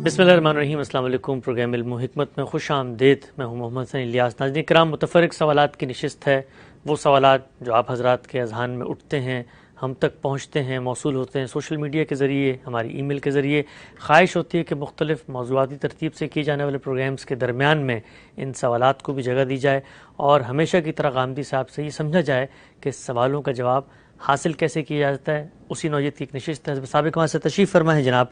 بسم اللہ الرحمن الرحیم۔ السلام علیکم۔ پروگرام علم و حکمت میں خوش آمدید۔ میں ہوں محمد حسین الیاس۔ ناظرین کرام، متفرق سوالات کی نشست ہے، وہ سوالات جو آپ حضرات کے اذہان میں اٹھتے ہیں، ہم تک پہنچتے ہیں، موصول ہوتے ہیں سوشل میڈیا کے ذریعے، ہماری ای میل کے ذریعے۔ خواہش ہوتی ہے کہ مختلف موضوعاتی ترتیب سے کیے جانے والے پروگرامز کے درمیان میں ان سوالات کو بھی جگہ دی جائے اور ہمیشہ کی طرح غامدی صاحب سے یہ سمجھا جائے کہ سوالوں کا جواب حاصل کیسے کیا جاتا ہے۔ اسی نوعیت کی ایک نشست ہے۔ سابق وہاں سے تشریف فرما ہے جناب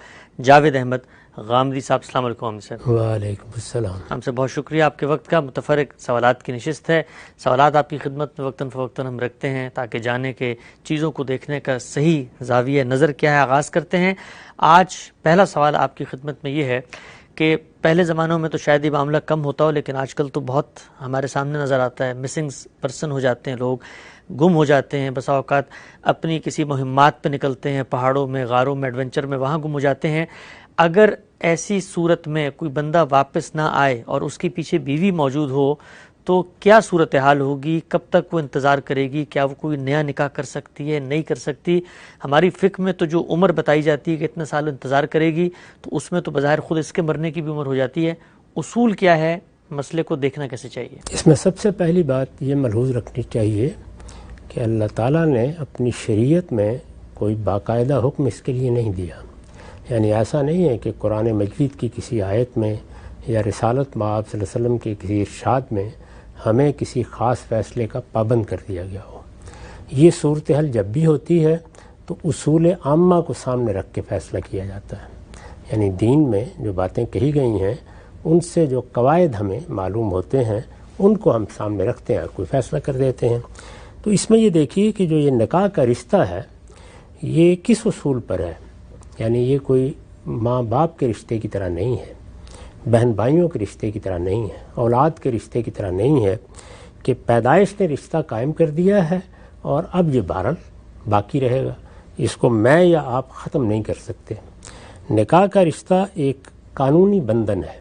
جاوید احمد غامدی صاحب۔ السلام علیکم صاحب۔ وعلیکم السلام۔ ہم سے بہت شکریہ آپ کے وقت کا۔ متفرق سوالات کی نشست ہے، سوالات آپ کی خدمت میں وقتاً فوقتاً ہم رکھتے ہیں تاکہ جانیں کہ چیزوں کو دیکھنے کا صحیح زاویہ نظر کیا ہے۔ آغاز کرتے ہیں۔ آج پہلا سوال آپ کی خدمت میں یہ ہے کہ پہلے زمانوں میں تو شاید یہ معاملہ کم ہوتا ہو، لیکن آج کل تو بہت ہمارے سامنے نظر آتا ہے۔ مسنگ پرسن ہو جاتے ہیں، لوگ گم ہو جاتے ہیں، بسا اوقات اپنی کسی مہمات پہ نکلتے ہیں، پہاڑوں میں، غاروں میں، ایڈونچر میں، وہاں گم ہو جاتے ہیں۔ اگر ایسی صورت میں کوئی بندہ واپس نہ آئے اور اس کے پیچھے بیوی موجود ہو تو کیا صورتحال ہوگی؟ کب تک وہ انتظار کرے گی؟ کیا وہ کوئی نیا نکاح کر سکتی ہے، نہیں کر سکتی؟ ہماری فقہ میں تو جو عمر بتائی جاتی ہے کہ اتنے سال انتظار کرے گی، تو اس میں تو بظاہر خود اس کے مرنے کی بھی عمر ہو جاتی ہے۔ اصول کیا ہے؟ مسئلے کو دیکھنا کیسے چاہیے؟ اس میں سب سے پہلی بات یہ ملحوظ رکھنی چاہیے کہ اللہ تعالیٰ نے اپنی شریعت میں کوئی باقاعدہ حکم اس کے لیے نہیں دیا۔ یعنی ایسا نہیں ہے کہ قرآن مجید کی کسی آیت میں یا رسالت مآب صلی اللہ علیہ وسلم کے کسی ارشاد میں ہمیں کسی خاص فیصلے کا پابند کر دیا گیا ہو۔ یہ صورتحال جب بھی ہوتی ہے تو اصول عامہ کو سامنے رکھ کے فیصلہ کیا جاتا ہے۔ یعنی دین میں جو باتیں کہی گئی ہیں ان سے جو قواعد ہمیں معلوم ہوتے ہیں ان کو ہم سامنے رکھتے ہیں اور کوئی فیصلہ کر دیتے ہیں۔ تو اس میں یہ دیکھیے کہ جو یہ نکاح کا رشتہ ہے یہ کس اصول پر ہے۔ یعنی یہ کوئی ماں باپ کے رشتے کی طرح نہیں ہے، بہن بھائیوں کے رشتے کی طرح نہیں ہے، اولاد کے رشتے کی طرح نہیں ہے کہ پیدائش نے رشتہ قائم کر دیا ہے اور اب یہ بہرحال باقی رہے گا، اس کو میں یا آپ ختم نہیں کر سکتے۔ نکاح کا رشتہ ایک قانونی بندھن ہے،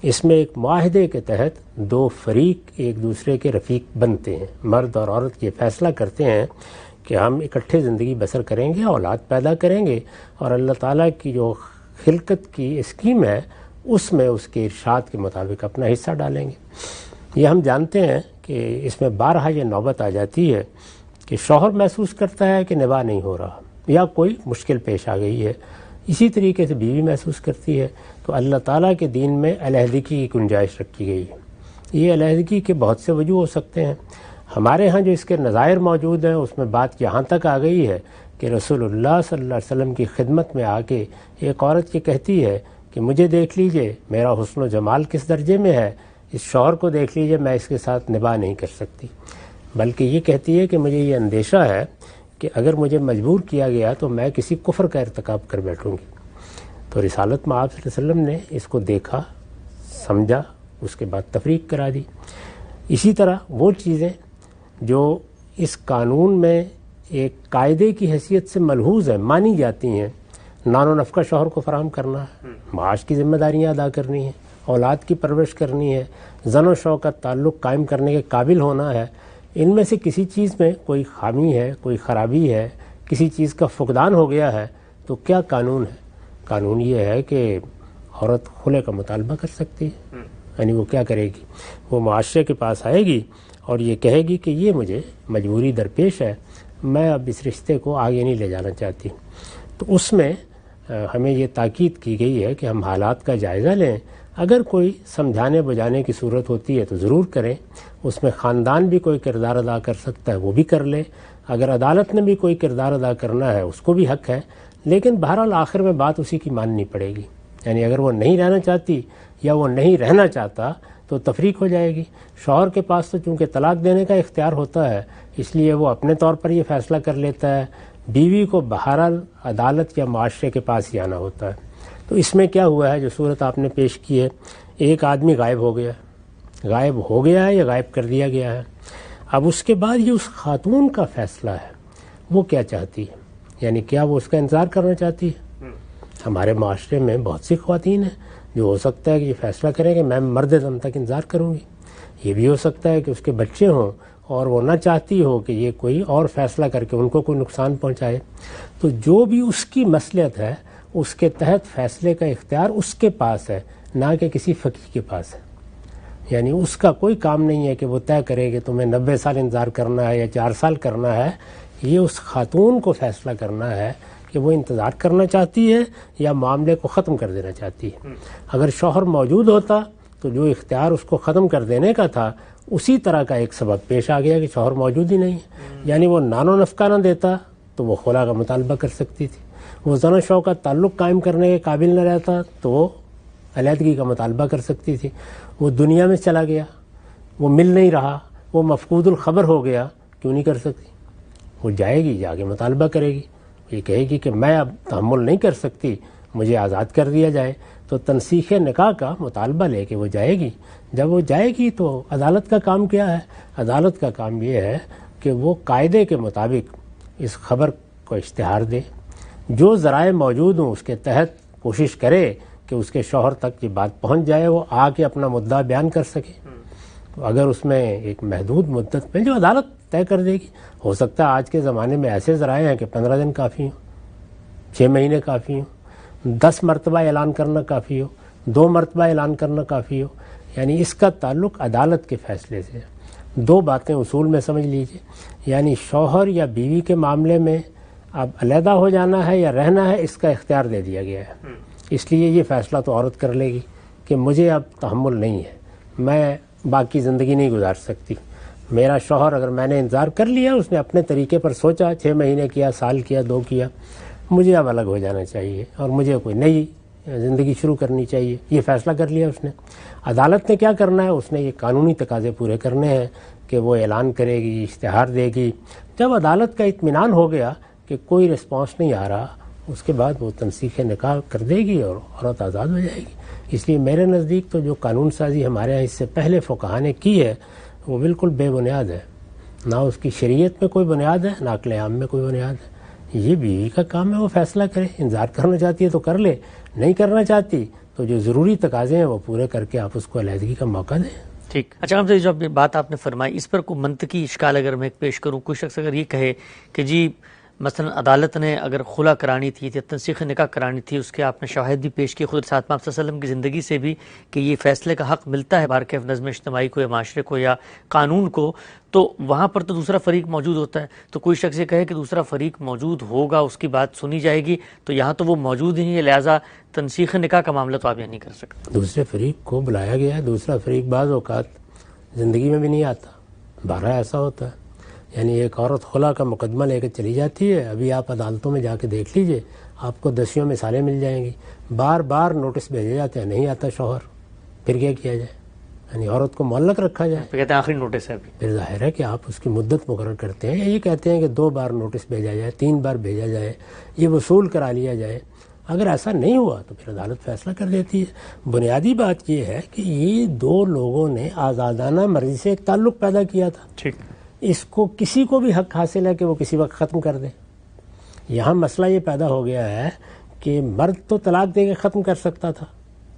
اس میں ایک معاہدے کے تحت دو فریق ایک دوسرے کے رفیق بنتے ہیں۔ مرد اور عورت یہ فیصلہ کرتے ہیں کہ ہم اکٹھے زندگی بسر کریں گے، اولاد پیدا کریں گے اور اللہ تعالیٰ کی جو خلقت کی اسکیم ہے اس میں اس کے ارشاد کے مطابق اپنا حصہ ڈالیں گے۔ یہ ہم جانتے ہیں کہ اس میں بارہا یہ نوبت آ جاتی ہے کہ شوہر محسوس کرتا ہے کہ نباہ نہیں ہو رہا یا کوئی مشکل پیش آ گئی ہے، اسی طریقے سے بیوی محسوس کرتی ہے۔ تو اللہ تعالیٰ کے دین میں علیحدگی کی گنجائش رکھی گئی ہے۔ یہ علیحدگی کے بہت سے وجوہ ہو سکتے ہیں۔ ہمارے ہاں جو اس کے نظائر موجود ہیں اس میں بات یہاں تک آ گئی ہے کہ رسول اللہ صلی اللہ علیہ وسلم کی خدمت میں آ کے ایک عورت یہ کہتی ہے کہ مجھے دیکھ لیجئے میرا حسن و جمال کس درجے میں ہے، اس شوہر کو دیکھ لیجئے میں اس کے ساتھ نباہ نہیں کر سکتی، بلکہ یہ کہتی ہے کہ مجھے یہ اندیشہ ہے کہ اگر مجھے مجبور کیا گیا تو میں کسی کفر کا ارتکاب کر بیٹھوں گی۔ تو رسالت مآب صلی اللہ علیہ وسلم نے اس کو دیکھا، سمجھا، اس کے بعد تفریق کرا دی۔ اسی طرح وہ چیزیں جو اس قانون میں ایک قاعدے کی حیثیت سے ملحوظ ہیں، مانی جاتی ہیں، نان و نفقہ شوہر کو فراہم کرنا ہے، معاش کی ذمہ داریاں ادا کرنی ہیں، اولاد کی پرورش کرنی ہے، زن و شوہر کا تعلق قائم کرنے کے قابل ہونا ہے، ان میں سے کسی چیز میں کوئی خامی ہے، کوئی خرابی ہے، کسی چیز کا فقدان ہو گیا ہے تو کیا قانون ہے؟ قانون یہ ہے کہ عورت خلع کا مطالبہ کر سکتی ہے۔ یعنی وہ کیا کرے گی؟ وہ معاشرے کے پاس آئے گی اور یہ کہے گی کہ یہ مجھے مجبوری درپیش ہے، میں اب اس رشتے کو آگے نہیں لے جانا چاہتی۔ تو اس میں ہمیں یہ تاکید کی گئی ہے کہ ہم حالات کا جائزہ لیں، اگر کوئی سمجھانے بجانے کی صورت ہوتی ہے تو ضرور کریں، اس میں خاندان بھی کوئی کردار ادا کر سکتا ہے وہ بھی کر لے، اگر عدالت نے بھی کوئی کردار ادا کرنا ہے اس کو بھی حق ہے، لیکن بہرحال آخر میں بات اسی کی ماننی پڑے گی۔ یعنی اگر وہ نہیں رہنا چاہتی یا وہ نہیں رہنا چاہتا تو تفریق ہو جائے گی۔ شوہر کے پاس تو چونکہ طلاق دینے کا اختیار ہوتا ہے اس لیے وہ اپنے طور پر یہ فیصلہ کر لیتا ہے، بیوی کو بہرحال عدالت یا معاشرے کے پاس ہی آنا ہوتا ہے۔ تو اس میں کیا ہوا ہے جو صورت آپ نے پیش کی ہے، ایک آدمی غائب ہو گیا ہے یا غائب کر دیا گیا ہے، اب اس کے بعد یہ اس خاتون کا فیصلہ ہے وہ کیا چاہتی ہے، یعنی کیا وہ اس کا انتظار کرنا چاہتی ہے۔ ہمارے معاشرے میں بہت سی خواتین ہیں جو ہو سکتا ہے کہ یہ فیصلہ کریں کہ میں مرد دم تک انتظار کروں گی، یہ بھی ہو سکتا ہے کہ اس کے بچے ہوں اور وہ نہ چاہتی ہو کہ یہ کوئی اور فیصلہ کر کے ان کو کوئی نقصان پہنچائے۔ تو جو بھی اس کی مصلحت ہے اس کے تحت فیصلے کا اختیار اس کے پاس ہے، نہ کہ کسی فقیہ کے پاس ہے. یعنی اس کا کوئی کام نہیں ہے کہ وہ طے کرے کہ تمہیں 90 سال انتظار کرنا ہے یا 4 سال کرنا ہے. یہ اس خاتون کو فیصلہ کرنا ہے کہ وہ انتظار کرنا چاہتی ہے یا معاملے کو ختم کر دینا چاہتی ہے. اگر شوہر موجود ہوتا تو جو اختیار اس کو ختم کر دینے کا تھا اسی طرح کا ایک سبب پیش آ گیا کہ شوہر موجود ہی نہیں ہے. یعنی وہ نان و نفقہ نہ دیتا تو وہ خلا کا مطالبہ کر سکتی تھی. وہ زن و شوہر کا تعلق قائم کرنے کے قابل نہ رہتا تو وہ علیحدگی کا مطالبہ کر سکتی تھی. وہ دنیا میں چلا گیا، وہ مل نہیں رہا، وہ مفقود الخبر ہو گیا، کیوں نہیں کر سکتی؟ وہ جائے گی، جا کے مطالبہ کرے گی، یہ کہے گی کہ میں اب تحمل نہیں کر سکتی، مجھے آزاد کر دیا جائے. تو تنسیخ نکاح کا مطالبہ لے کے وہ جائے گی. جب وہ جائے گی تو عدالت کا کام کیا ہے؟ عدالت کا کام یہ ہے کہ وہ قاعدے کے مطابق اس خبر کو اشتہار دے، جو ذرائع موجود ہوں اس کے تحت کوشش کرے کہ اس کے شوہر تک یہ بات پہنچ جائے، وہ آ کے اپنا مدعا بیان کر سکے. تو اگر اس میں ایک محدود مدت میں جو عدالت طے کر دے گی، ہو سکتا ہے آج کے زمانے میں ایسے ذرائع ہیں کہ 15 دن کافی ہوں، 6 مہینے کافی ہوں، 10 مرتبہ اعلان کرنا کافی ہو، 2 مرتبہ اعلان کرنا کافی ہو. یعنی اس کا تعلق عدالت کے فیصلے سے. 2 باتیں اصول میں سمجھ لیجئے، یعنی شوہر یا بیوی کے معاملے میں اب علیحدہ ہو جانا ہے یا رہنا ہے، اس کا اختیار دے دیا گیا ہے. اس لیے یہ فیصلہ تو عورت کر لے گی کہ مجھے اب تحمل نہیں ہے، میں باقی زندگی نہیں گزار سکتی. میرا شوہر اگر میں نے انتظار کر لیا، اس نے اپنے طریقے پر سوچا، 6 مہینے کیا، سال کیا، 2 کیا، مجھے اب الگ ہو جانا چاہیے اور مجھے کوئی نئی زندگی شروع کرنی چاہیے. یہ فیصلہ کر لیا اس نے. عدالت نے کیا کرنا ہے؟ اس نے یہ قانونی تقاضے پورے کرنے ہیں کہ وہ اعلان کرے گی، اشتہار دے گی. جب عدالت کا اطمینان ہو گیا کہ کوئی رسپانس نہیں آ رہا، اس کے بعد وہ تنسیخ نکاح کر دے گی اور عورت آزاد ہو جائے گی. اس لیے میرے نزدیک تو جو قانون سازی ہمارے یہاں اس سے پہلے فقہا نے کی ہے وہ بالکل بے بنیاد ہے. نہ اس کی شریعت میں کوئی بنیاد ہے، نہ عقل عام میں کوئی بنیاد ہے. یہ بیوی کا کام ہے، وہ فیصلہ کرے. انتظار کرنا چاہتی ہے تو کر لے، نہیں کرنا چاہتی تو جو ضروری تقاضے ہیں وہ پورے کر کے آپ اس کو علیحدگی کا موقع دیں. ٹھیک. اچھا ہم سے جو بات آپ نے فرمائی، اس پر کوئی منطقی اشکال اگر میں پیش کروں، کوئی شخص اگر یہ کہے کہ جی مثلا عدالت نے اگر خلا کرانی تھی یا تنسیخ نکاح کرانی تھی، اس کے آپ نے شواہد بھی پیش کیے خود ساتھ میں آپ صلی اللہ علیہ وسلم کی زندگی سے بھی کہ یہ فیصلے کا حق ملتا ہے بارکیف نظم اجتماعی کو یا معاشرے کو یا قانون کو، تو وہاں پر تو دوسرا فریق موجود ہوتا ہے. تو کوئی شخص یہ کہے کہ دوسرا فریق موجود ہوگا، اس کی بات سنی جائے گی، تو یہاں تو وہ موجود ہی نہیں ہے، لہٰذا تنسیخ نکاح کا معاملہ تو آپ یہ نہیں کر سکتے. دوسرے فریق کو بلایا گیا ہے. دوسرا فریق بعض اوقات زندگی میں بھی نہیں آتا، بارہ ایسا ہوتا ہے. یعنی ایک عورت خلا کا مقدمہ لے کے چلی جاتی ہے. ابھی آپ عدالتوں میں جا کے دیکھ لیجئے، آپ کو دسیوں مثالیں مل جائیں گی. بار بار نوٹس بھیجے جاتے ہیں، نہیں آتا شوہر، پھر کیا کیا جائے؟ یعنی عورت کو معلق رکھا جائے. کہتے ہیں آخری نوٹس ہے. پھر ظاہر ہے کہ آپ اس کی مدت مقرر کرتے ہیں، یا یہ کہتے ہیں کہ 2 بار نوٹس بھیجا جائے، 3 بار بھیجا جائے، یہ وصول کرا لیا جائے. اگر ایسا نہیں ہوا تو پھر عدالت فیصلہ کر دیتی ہے. بنیادی بات یہ ہے کہ یہ 2 لوگوں نے آزادانہ مرضی سے ایک تعلق پیدا کیا تھا. ٹھیک. اس کو کسی کو بھی حق حاصل ہے کہ وہ کسی وقت ختم کر دے. یہاں مسئلہ یہ پیدا ہو گیا ہے کہ مرد تو طلاق دے کے ختم کر سکتا تھا،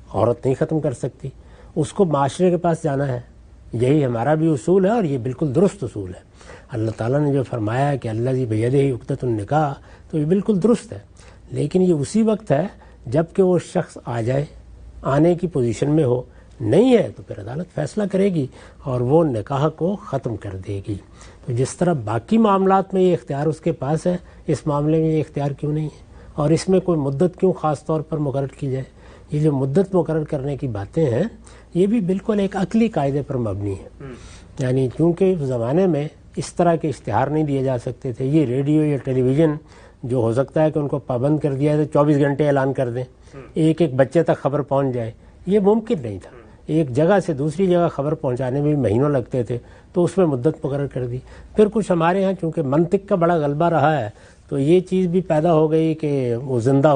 عورت نہیں ختم کر سکتی. اس کو معاشرے کے پاس جانا ہے. یہی ہمارا بھی اصول ہے اور یہ بالکل درست اصول ہے. اللہ تعالیٰ نے جو فرمایا ہے کہ الذی بیدہ عقدۃ النکاح، تو یہ بالکل درست ہے. لیکن یہ اسی وقت ہے جب کہ وہ شخص آ جائے، آنے کی پوزیشن میں ہو. نہیں ہے تو پھر عدالت فیصلہ کرے گی اور وہ نکاح کو ختم کر دے گی. تو جس طرح باقی معاملات میں یہ اختیار اس کے پاس ہے، اس معاملے میں یہ اختیار کیوں نہیں ہے؟ اور اس میں کوئی مدت کیوں خاص طور پر مقرر کی جائے؟ یہ جو مدت مقرر کرنے کی باتیں ہیں یہ بھی بالکل ایک عقلی قاعدے پر مبنی ہے. یعنی کیونکہ اس زمانے میں اس طرح کے اشتہار نہیں دیے جا سکتے تھے. یہ ریڈیو یا ٹیلی ویژن جو ہو سکتا ہے کہ ان کو پابند کر دیا ہے تو 24 گھنٹے اعلان کر دیں، ایک ایک بچے تک خبر پہنچ جائے، یہ ممکن نہیں تھا. ایک جگہ سے دوسری جگہ خبر پہنچانے میں بھی مہینوں لگتے تھے، تو اس میں مدت مقرر کر دی. پھر کچھ ہمارے ہاں چونکہ منطق کا بڑا غلبہ رہا ہے تو یہ چیز بھی پیدا ہو گئی کہ وہ زندہ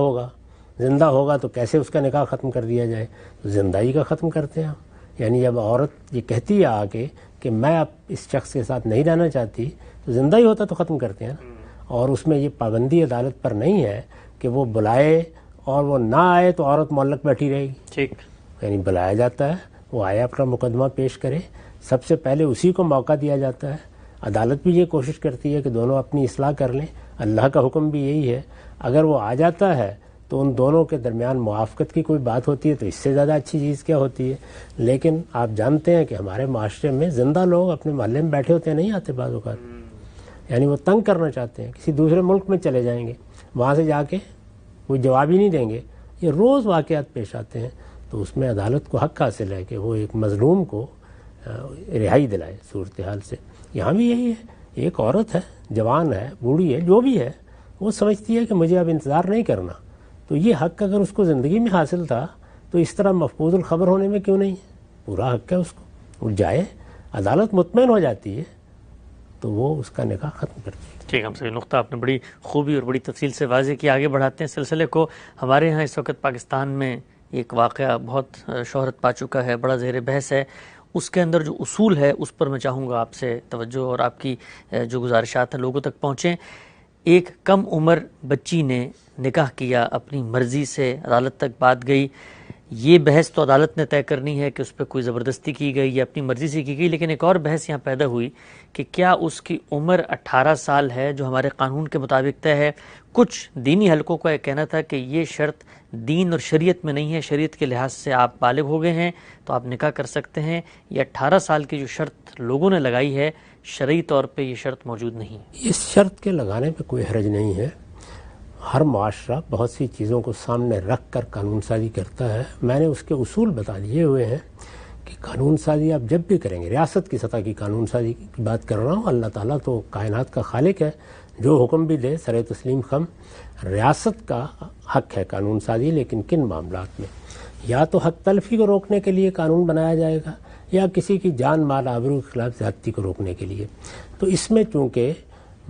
ہوگا تو کیسے اس کا نکاح ختم کر دیا جائے؟ زندگی کا ختم کرتے ہیں. یعنی جب عورت یہ کہتی ہے آ کے کہ میں اب اس شخص کے ساتھ نہیں رہنا چاہتی تو زندہ ہی ہوتا تو ختم کرتے ہیں نا. اور اس میں یہ پابندی عدالت پر نہیں ہے کہ وہ بلائے اور وہ نہ آئے تو عورت معلق بیٹھی رہے گی. ٹھیک. یعنی بلایا جاتا ہے، وہ آیا اپنا مقدمہ پیش کرے، سب سے پہلے اسی کو موقع دیا جاتا ہے. عدالت بھی یہ کوشش کرتی ہے کہ دونوں اپنی اصلاح کر لیں. اللہ کا حکم بھی یہی ہے. اگر وہ آ جاتا ہے تو ان دونوں کے درمیان موافقت کی کوئی بات ہوتی ہے تو اس سے زیادہ اچھی چیز کیا ہوتی ہے. لیکن آپ جانتے ہیں کہ ہمارے معاشرے میں زندہ لوگ اپنے محلے میں بیٹھے ہوتے ہیں, نہیں آتے بعض اوقات, یعنی وہ تنگ کرنا چاہتے ہیں, کسی دوسرے ملک میں چلے جائیں گے, وہاں سے جا کے کوئی جواب ہی نہیں دیں گے. یہ روز واقعات پیش آتے ہیں. تو اس میں عدالت کو حق حاصل ہے کہ وہ ایک مظلوم کو رہائی دلائے صورتحال سے. یہاں بھی یہی ہے, ایک عورت ہے, جوان ہے, بوڑھی ہے, جو بھی ہے, وہ سمجھتی ہے کہ مجھے اب انتظار نہیں کرنا. تو یہ حق اگر اس کو زندگی میں حاصل تھا تو اس طرح مفقود الخبر ہونے میں کیوں نہیں ہے؟ پورا حق ہے اس کو, وہ جائے, عدالت مطمئن ہو جاتی ہے تو وہ اس کا نکاح ختم کرتی ہے. ٹھیک ہے, ہم سے نقطہ آپ نے بڑی خوبی اور بڑی تفصیل سے واضح کیا. آگے بڑھاتے ہیں سلسلے کو. ہمارے ہاں اس وقت پاکستان میں ایک واقعہ بہت شہرت پا چکا ہے, بڑا زیر بحث ہے. اس کے اندر جو اصول ہے اس پر میں چاہوں گا آپ سے توجہ اور آپ کی جو گزارشات ہیں لوگوں تک پہنچیں. ایک کم عمر بچی نے نکاح کیا, اپنی مرضی سے عدالت تک بات گئی. یہ بحث تو عدالت نے طے کرنی ہے کہ اس پہ کوئی زبردستی کی گئی یا اپنی مرضی سے کی گئی, لیکن ایک اور بحث یہاں پیدا ہوئی کہ کیا اس کی عمر 18 سال ہے جو ہمارے قانون کے مطابق طے ہے. کچھ دینی حلقوں کا یہ کہنا تھا کہ یہ شرط دین اور شریعت میں نہیں ہے, شریعت کے لحاظ سے آپ بالغ ہو گئے ہیں تو آپ نکاح کر سکتے ہیں. یہ 18 سال کی جو شرط لوگوں نے لگائی ہے, شرعی طور پہ یہ شرط موجود نہیں ہے. اس شرط کے لگانے پہ کوئی حرج نہیں ہے. ہر معاشرہ بہت سی چیزوں کو سامنے رکھ کر قانون سازی کرتا ہے. میں نے اس کے اصول بتا دیے ہوئے ہیں کہ قانون سازی آپ جب بھی کریں گے, ریاست کی سطح کی قانون سازی کی بات کر رہا ہوں. اللہ تعالیٰ تو کائنات کا خالق ہے, جو حکم بھی دے سر تسلیم خم. ریاست کا حق ہے قانون سازی, لیکن کن معاملات میں؟ یا تو حق تلفی کو روکنے کے لیے قانون بنایا جائے گا, یا کسی کی جان مال آبرو کے خلاف زیادتی کو روکنے کے لیے. تو اس میں چونکہ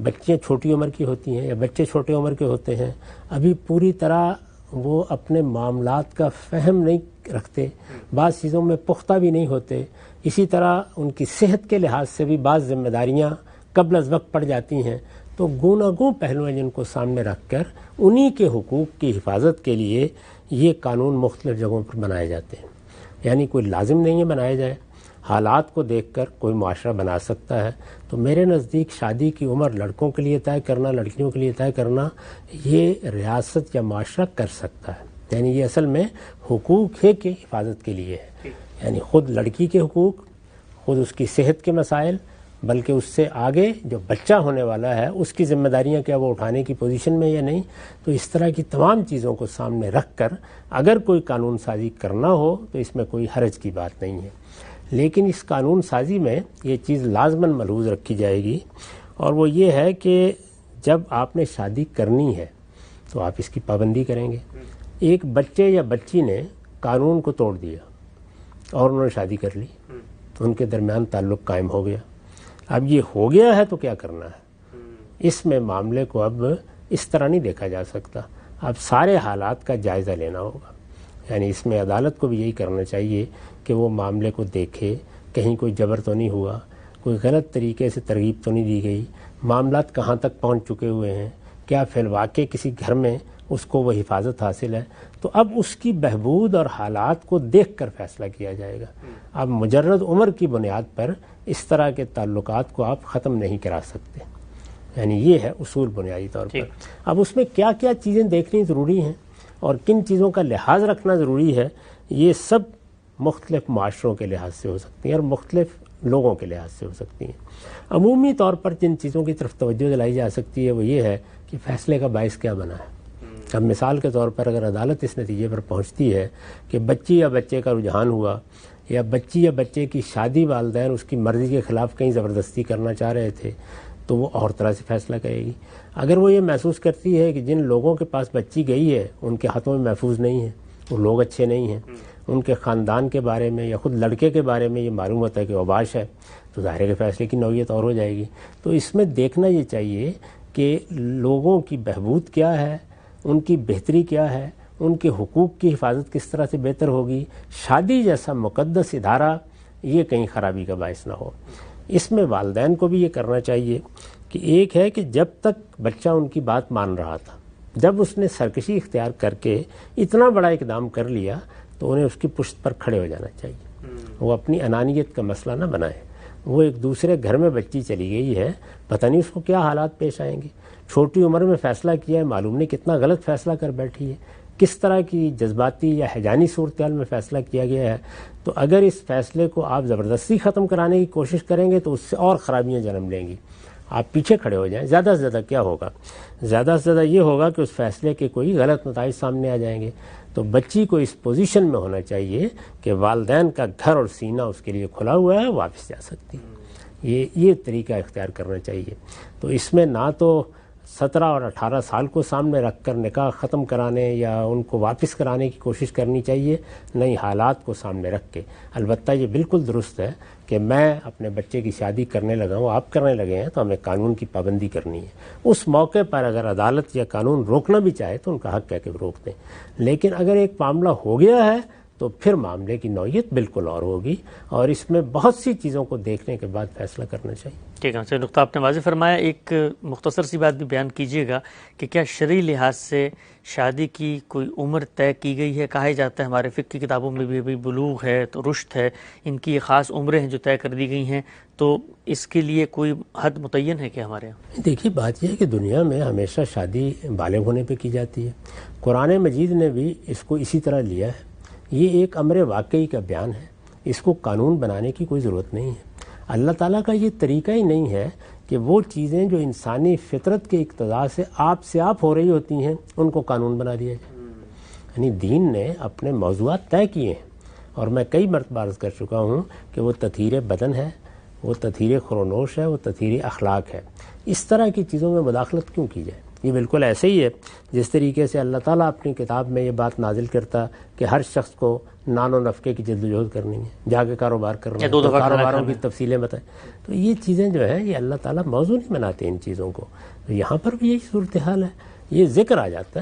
بچیاں چھوٹی عمر کی ہوتی ہیں یا بچے چھوٹے عمر کے ہوتے ہیں, ابھی پوری طرح وہ اپنے معاملات کا فہم نہیں رکھتے, بعض چیزوں میں پختہ بھی نہیں ہوتے. اسی طرح ان کی صحت کے لحاظ سے بھی بعض ذمہ داریاں قبل از وقت پڑ جاتی ہیں. تو گوناگوں پہلو ہیں جن کو سامنے رکھ کر انہی کے حقوق کی حفاظت کے لیے یہ قانون مختلف جگہوں پر بنائے جاتے ہیں. یعنی کوئی لازم نہیں ہے بنایا جائے, حالات کو دیکھ کر کوئی معاشرہ بنا سکتا ہے. تو میرے نزدیک شادی کی عمر لڑکوں کے لیے طے کرنا, لڑکیوں کے لیے طے کرنا, یہ ریاست یا معاشرہ کر سکتا ہے. یعنی یہ اصل میں حقوق ہے کہ حفاظت کے لیے ہے. یعنی خود لڑکی کے حقوق, خود اس کی صحت کے مسائل, بلکہ اس سے آگے جو بچہ ہونے والا ہے اس کی ذمہ داریاں کیا وہ اٹھانے کی پوزیشن میں یا نہیں. تو اس طرح کی تمام چیزوں کو سامنے رکھ کر اگر کوئی قانون سازی کرنا ہو تو اس میں کوئی حرج کی بات نہیں ہے. لیکن اس قانون سازی میں یہ چیز لازماً ملحوظ رکھی جائے گی, اور وہ یہ ہے کہ جب آپ نے شادی کرنی ہے تو آپ اس کی پابندی کریں گے. ایک بچے یا بچی نے قانون کو توڑ دیا اور انہوں نے شادی کر لی, تو ان کے درمیان تعلق قائم ہو گیا. اب یہ ہو گیا ہے تو کیا کرنا ہے؟ اس میں معاملے کو اب اس طرح نہیں دیکھا جا سکتا, اب سارے حالات کا جائزہ لینا ہوگا. یعنی اس میں عدالت کو بھی یہی کرنا چاہیے کہ وہ معاملے کو دیکھے, کہیں کوئی جبر تو نہیں ہوا, کوئی غلط طریقے سے ترغیب تو نہیں دی گئی, معاملات کہاں تک پہنچ چکے ہوئے ہیں, کیا فی الواقع کسی گھر میں اس کو وہ حفاظت حاصل ہے. تو اب اس کی بہبود اور حالات کو دیکھ کر فیصلہ کیا جائے گا. اب مجرد عمر کی بنیاد پر اس طرح کے تعلقات کو آپ ختم نہیں کرا سکتے. یعنی یہ ہے اصول بنیادی طور پر. اب اس میں کیا کیا چیزیں دیکھنی ضروری ہیں اور کن چیزوں کا لحاظ رکھنا ضروری ہے, یہ سب مختلف معاشروں کے لحاظ سے ہو سکتی ہیں اور مختلف لوگوں کے لحاظ سے ہو سکتی ہیں. عمومی طور پر جن چیزوں کی طرف توجہ دلائی جا سکتی ہے وہ یہ ہے کہ فیصلے کا باعث کیا بنا ہے. اب مثال کے طور پر اگر عدالت اس نتیجے پر پہنچتی ہے کہ بچی یا بچے کا رجحان ہوا, یا بچی یا بچے کی شادی والدین اس کی مرضی کے خلاف کہیں زبردستی کرنا چاہ رہے تھے, تو وہ اور طرح سے فیصلہ کرے گی. اگر وہ یہ محسوس کرتی ہے کہ جن لوگوں کے پاس بچی گئی ہے ان کے ہاتھوں میں محفوظ نہیں ہے, وہ لوگ اچھے نہیں ہیں, ان کے خاندان کے بارے میں یا خود لڑکے کے بارے میں یہ معلوم ہوتا ہے کہ اوباش ہے, تو ظاہر ہے کہ فیصلے کی نوعیت اور ہو جائے گی. تو اس میں دیکھنا یہ چاہیے کہ لوگوں کی بہبود کیا ہے, ان کی بہتری کیا ہے, ان کے حقوق کی حفاظت کس طرح سے بہتر ہوگی. شادی جیسا مقدس ادارہ یہ کہیں خرابی کا باعث نہ ہو. اس میں والدین کو بھی یہ کرنا چاہیے کہ ایک ہے کہ جب تک بچہ ان کی بات مان رہا تھا, جب اس نے سرکشی اختیار کر کے اتنا بڑا اقدام کر لیا تو انہیں اس کی پشت پر کھڑے ہو جانا چاہیے. وہ اپنی انانیت کا مسئلہ نہ بنائے. وہ ایک دوسرے گھر میں بچی چلی گئی ہے, پتہ نہیں اس کو کیا حالات پیش آئیں گے. چھوٹی عمر میں فیصلہ کیا ہے, معلوم نہیں کتنا غلط فیصلہ کر بیٹھی ہے. کس طرح کی جذباتی یا ہیجانی صورتحال میں فیصلہ کیا گیا ہے، تو اگر اس فیصلے کو آپ زبردستی ختم کرانے کی کوشش کریں گے تو اس سے اور خرابیاں جنم لیں گی. آپ پیچھے کھڑے ہو جائیں. زیادہ سے زیادہ کیا ہوگا؟ زیادہ سے زیادہ یہ ہوگا کہ اس فیصلے کے کوئی غلط نتائج سامنے آ جائیں گے. تو بچی کو اس پوزیشن میں ہونا چاہیے کہ والدین کا گھر اور سینہ اس کے لیے کھلا ہوا ہے، واپس جا سکتی ہے. یہ طریقہ اختیار کرنا چاہیے. تو اس میں نہ تو 17 اور 18 سال کو سامنے رکھ کر نکاح ختم کرانے یا ان کو واپس کرانے کی کوشش کرنی چاہیے، نئی حالات کو سامنے رکھ کے. البتہ یہ بالکل درست ہے کہ میں اپنے بچے کی شادی کرنے لگا ہوں، آپ کرنے لگے ہیں، تو ہمیں قانون کی پابندی کرنی ہے. اس موقع پر اگر عدالت یا قانون روکنا بھی چاہے تو ان کا حق ہے کہ روک دیں. لیکن اگر ایک معاملہ ہو گیا ہے تو پھر معاملے کی نوعیت بالکل اور ہوگی، اور اس میں بہت سی چیزوں کو دیکھنے کے بعد فیصلہ کرنا چاہیے. ٹھیک ہے، نقطہ آپ نے واضح فرمایا. ایک مختصر سی بات بھی بیان کیجیے گا کہ کیا شرعی لحاظ سے شادی کی کوئی عمر طے کی گئی ہے؟ کہا جاتا ہے ہمارے فقہ کی کتابوں میں بھی بلوغ ہے تو رشد ہے، ان کی خاص عمریں ہیں جو طے کر دی گئی ہیں، تو اس کے لیے کوئی حد متعین ہے کیا ہمارے یہاں؟ دیکھیے، بات یہ ہے کہ دنیا میں ہمیشہ شادی بالغ ہونے پہ کی جاتی ہے. قرآن مجید نے بھی اس کو اسی طرح لیا ہے. یہ ایک امر واقعی کا بیان ہے، اس کو قانون بنانے کی کوئی ضرورت نہیں ہے. اللہ تعالیٰ کا یہ طریقہ ہی نہیں ہے کہ وہ چیزیں جو انسانی فطرت کے اقتضاء سے آپ ہو رہی ہوتی ہیں ان کو قانون بنا دیا جائے. یعنی دین نے اپنے موضوعات طے کیے ہیں، اور میں کئی مرتبہ عرض کر چکا ہوں کہ وہ تطہیر بدن ہے، وہ تطہیر خرونوش ہے، وہ تطہیر اخلاق ہے. اس طرح کی چیزوں میں مداخلت کیوں کی جائے؟ یہ بالکل ایسے ہی ہے جس طریقے سے اللہ تعالیٰ اپنی کتاب میں یہ بات نازل کرتا کہ ہر شخص کو نان و نفقے کی جدوجہد کرنی ہے، جا کے کاروبار کرنا ہے، کاروباروں کی تفصیلیں بتائیں. تو یہ چیزیں جو ہیں یہ اللہ تعالیٰ موضوع نہیں بناتے ان چیزوں کو. تو یہاں پر بھی یہی صورتحال ہے. یہ ذکر آ جاتا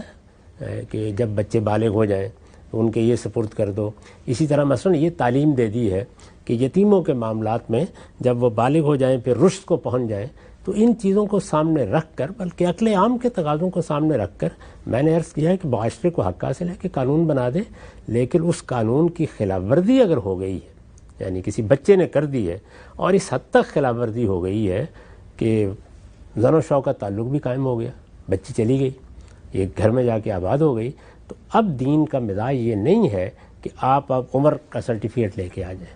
ہے کہ جب بچے بالغ ہو جائیں تو ان کے یہ سپرد کر دو. اسی طرح مثلا یہ تعلیم دے دی ہے کہ یتیموں کے معاملات میں جب وہ بالغ ہو جائیں پھر رشد کو پہنچ جائیں تو ان چیزوں کو سامنے رکھ کر، بلکہ عقل عام کے تقاضوں کو سامنے رکھ کر، میں نے عرض کیا ہے کہ معاشرے کو حق حاصل ہے کہ قانون بنا دے، لیکن اس قانون کی خلاف ورزی اگر ہو گئی ہے، یعنی کسی بچے نے کر دی ہے اور اس حد تک خلاف ورزی ہو گئی ہے کہ زن و شو کا تعلق بھی قائم ہو گیا، بچی چلی گئی، ایک گھر میں جا کے آباد ہو گئی، تو اب دین کا مزاج یہ نہیں ہے کہ آپ اب عمر کا سرٹیفکیٹ لے کے آ جائیں.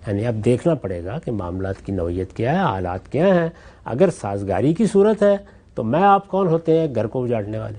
یعنی اب دیکھنا پڑے گا کہ معاملات کی نوعیت کیا ہے، حالات کیا ہیں. اگر سازگاری کی صورت ہے تو میں آپ کون ہوتے ہیں گھر کو اجاڑنے والے،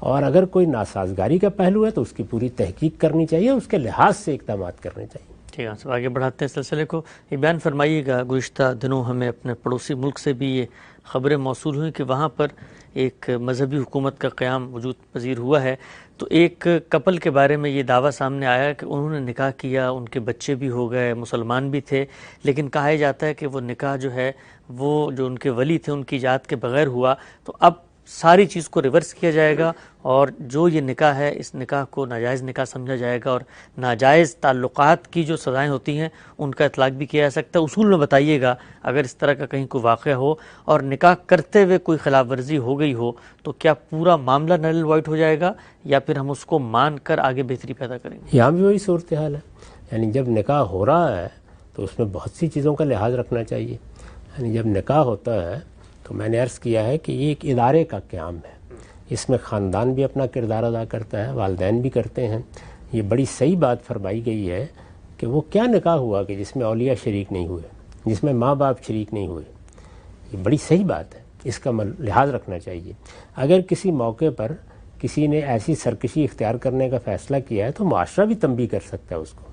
اور اگر کوئی ناسازگاری کا پہلو ہے تو اس کی پوری تحقیق کرنی چاہیے، اس کے لحاظ سے اقدامات کرنے چاہیے. ٹھیک ہے، سب آگے بڑھاتے ہیں سلسلے کو. یہ بیان فرمائیے گا، گزشتہ دنوں ہمیں اپنے پڑوسی ملک سے بھی یہ خبریں موصول ہوئیں کہ وہاں پر ایک مذہبی حکومت کا قیام وجود پذیر ہوا ہے. تو ایک کپل کے بارے میں یہ دعویٰ سامنے آیا کہ انہوں نے نکاح کیا، ان کے بچے بھی ہو گئے، مسلمان بھی تھے، لیکن کہا جاتا ہے کہ وہ نکاح جو ہے وہ جو ان کے ولی تھے ان کی اجازت کے بغیر ہوا. تو اب ساری چیز کو ریورس کیا جائے گا اور جو یہ نکاح ہے اس نکاح کو ناجائز نکاح سمجھا جائے گا، اور ناجائز تعلقات کی جو سزائیں ہوتی ہیں ان کا اطلاق بھی کیا جا سکتا ہے. اصول میں بتائیے گا اگر اس طرح کا کہیں کوئی واقعہ ہو اور نکاح کرتے ہوئے کوئی خلاف ورزی ہو گئی ہو تو کیا پورا معاملہ نل اینڈ وائٹ ہو جائے گا یا پھر ہم اس کو مان کر آگے بہتری پیدا کریں گے؟ یہاں بھی وہی صورتحال ہے. یعنی جب نکاح ہو رہا ہے تو اس میں بہت سی چیزوں کا لحاظ رکھنا چاہیے. یعنی جب نکاح ہوتا ہے تو میں نے عرض کیا ہے کہ یہ ایک ادارے کا قیام ہے، اس میں خاندان بھی اپنا کردار ادا کرتا ہے، والدین بھی کرتے ہیں. یہ بڑی صحیح بات فرمائی گئی ہے کہ وہ کیا نکاح ہوا کہ جس میں اولیاء شریک نہیں ہوئے، جس میں ماں باپ شریک نہیں ہوئے. یہ بڑی صحیح بات ہے، اس کا لحاظ رکھنا چاہیے. اگر کسی موقع پر کسی نے ایسی سرکشی اختیار کرنے کا فیصلہ کیا ہے تو معاشرہ بھی تنبیہ کر سکتا ہے اس کو.